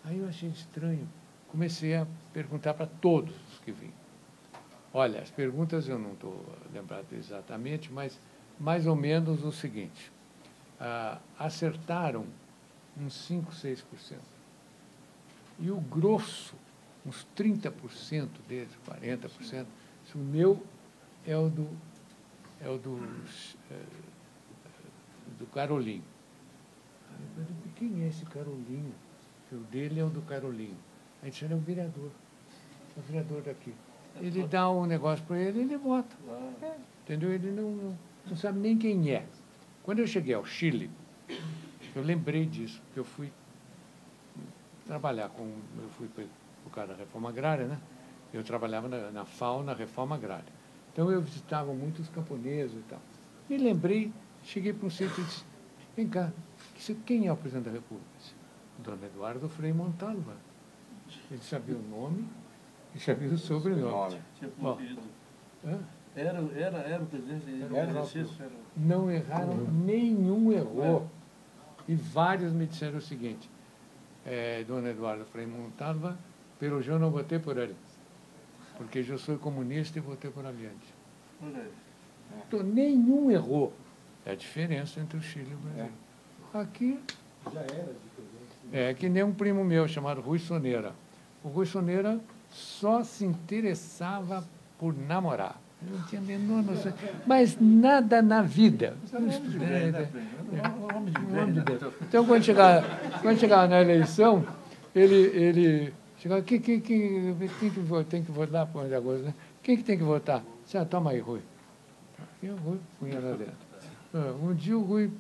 Aí eu achei estranho. Comecei a perguntar para todos os que vinham. Olha, as perguntas eu não estou lembrado exatamente, mas mais ou menos o seguinte. Acertaram uns 5, 6%. E o grosso, uns 30% deles, 40%, o meu é o do Carolinho. Eu falei, quem é esse Carolinho? O dele é o do Carolinho. Aí disse, ele é o vereador daqui. Ele dá um negócio para ele e ele vota. Entendeu? Ele não sabe nem quem é. Quando eu cheguei ao Chile, eu lembrei disso, porque eu fui trabalhar eu fui por causa da reforma agrária, né? Eu trabalhava na FAO, na reforma agrária. Então, eu visitava muitos camponeses e tal. Me lembrei, cheguei para um sítio e disse, vem cá, quem é o presidente da República? Dom Eduardo Frei Montalva. Ele sabia o nome e sabia o sobrenome. Era o presidente do exercício? Não erraram, nenhum errou. E vários me disseram o seguinte, Dom Eduardo Frei Montalva, pero eu não votei por ele, porque eu sou comunista e votei por Allende. Então, nenhum errou. É a diferença entre o Chile e o Brasil. Aqui, já era diferente. Que nem um primo meu chamado Rui Soneira. O Rui Soneira só se interessava por namorar. Eu não tinha a menor noção. Mas nada na vida. Então, quando chegava na eleição, ele chegava, quem que tem que votar para o 11 de agosto, né? Quem que tem que votar? Toma aí, Rui. E o Rui punha lá dentro. Um dia o Rui,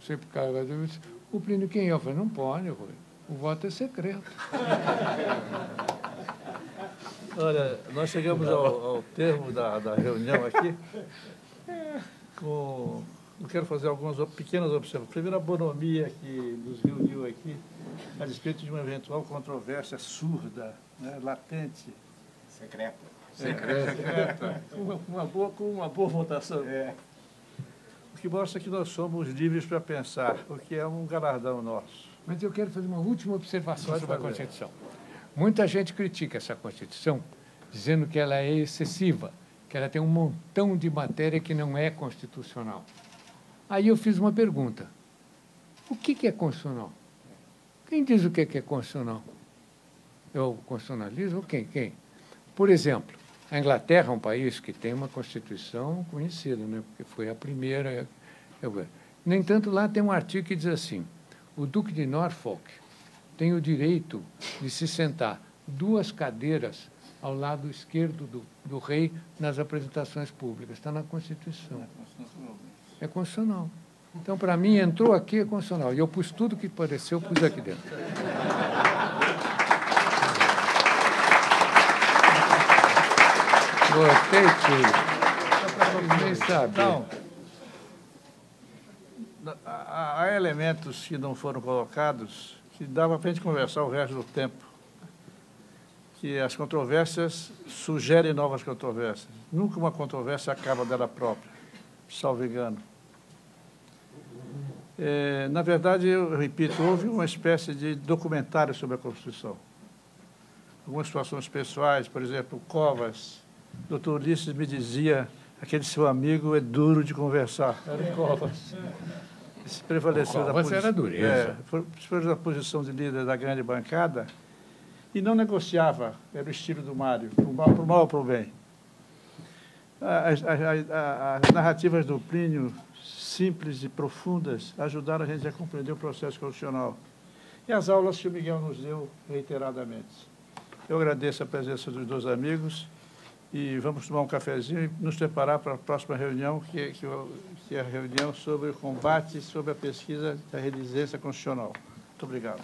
sempre carregado, disse, o Plínio, quem é? Eu falei, não pode, Rui. O voto é secreto. Olha, nós chegamos ao termo da reunião aqui. Eu quero fazer algumas pequenas observações. Primeiro, a bonomia que nos reuniu aqui a respeito de uma eventual controvérsia surda, né, latente. Secreta. Com uma boa votação. O que mostra que nós somos livres para pensar, o que é um galardão nosso. Mas eu quero fazer uma última observação Pode sobre a fazer. Constituição. Muita gente critica essa Constituição, dizendo que ela é excessiva, que ela tem um montão de matéria que não é constitucional. Aí eu fiz uma pergunta. O que é constitucional? Quem diz o que é constitucional? É o constitucionalismo? Quem? Por exemplo, a Inglaterra é um país que tem uma Constituição conhecida, né? Porque foi a primeira. No entanto, lá tem um artigo que diz assim: o Duque de Norfolk tem o direito de se sentar 2 cadeiras ao lado esquerdo do rei nas apresentações públicas. Está na Constituição. É constitucional. Então, para mim, entrou aqui, é constitucional. E eu pus tudo que pareceu, pus aqui dentro. Gostei tudo. Nem sabe. Então, há elementos que não foram colocados que dava para a gente conversar o resto do tempo. Que as controvérsias sugerem novas controvérsias. Nunca uma controvérsia acaba dela própria, salvo engano. Na verdade, eu repito, houve uma espécie de documentário sobre a Constituição. Algumas situações pessoais, por exemplo, Covas. O doutor Ulisses me dizia, aquele seu amigo é duro de conversar. Era o Covas. Se prevaleceu da posição. Era dureza. Foi da posição de líder da grande bancada e não negociava, era o estilo do Mário, para o mal ou para o bem. As narrativas do Plínio, simples e profundas, ajudaram a gente a compreender o processo constitucional. E as aulas que o Miguel nos deu reiteradamente. Eu agradeço a presença dos 2 amigos e vamos tomar um cafezinho e nos preparar para a próxima reunião, que é a reunião sobre o combate, sobre a pesquisa da residência constitucional. Muito obrigado.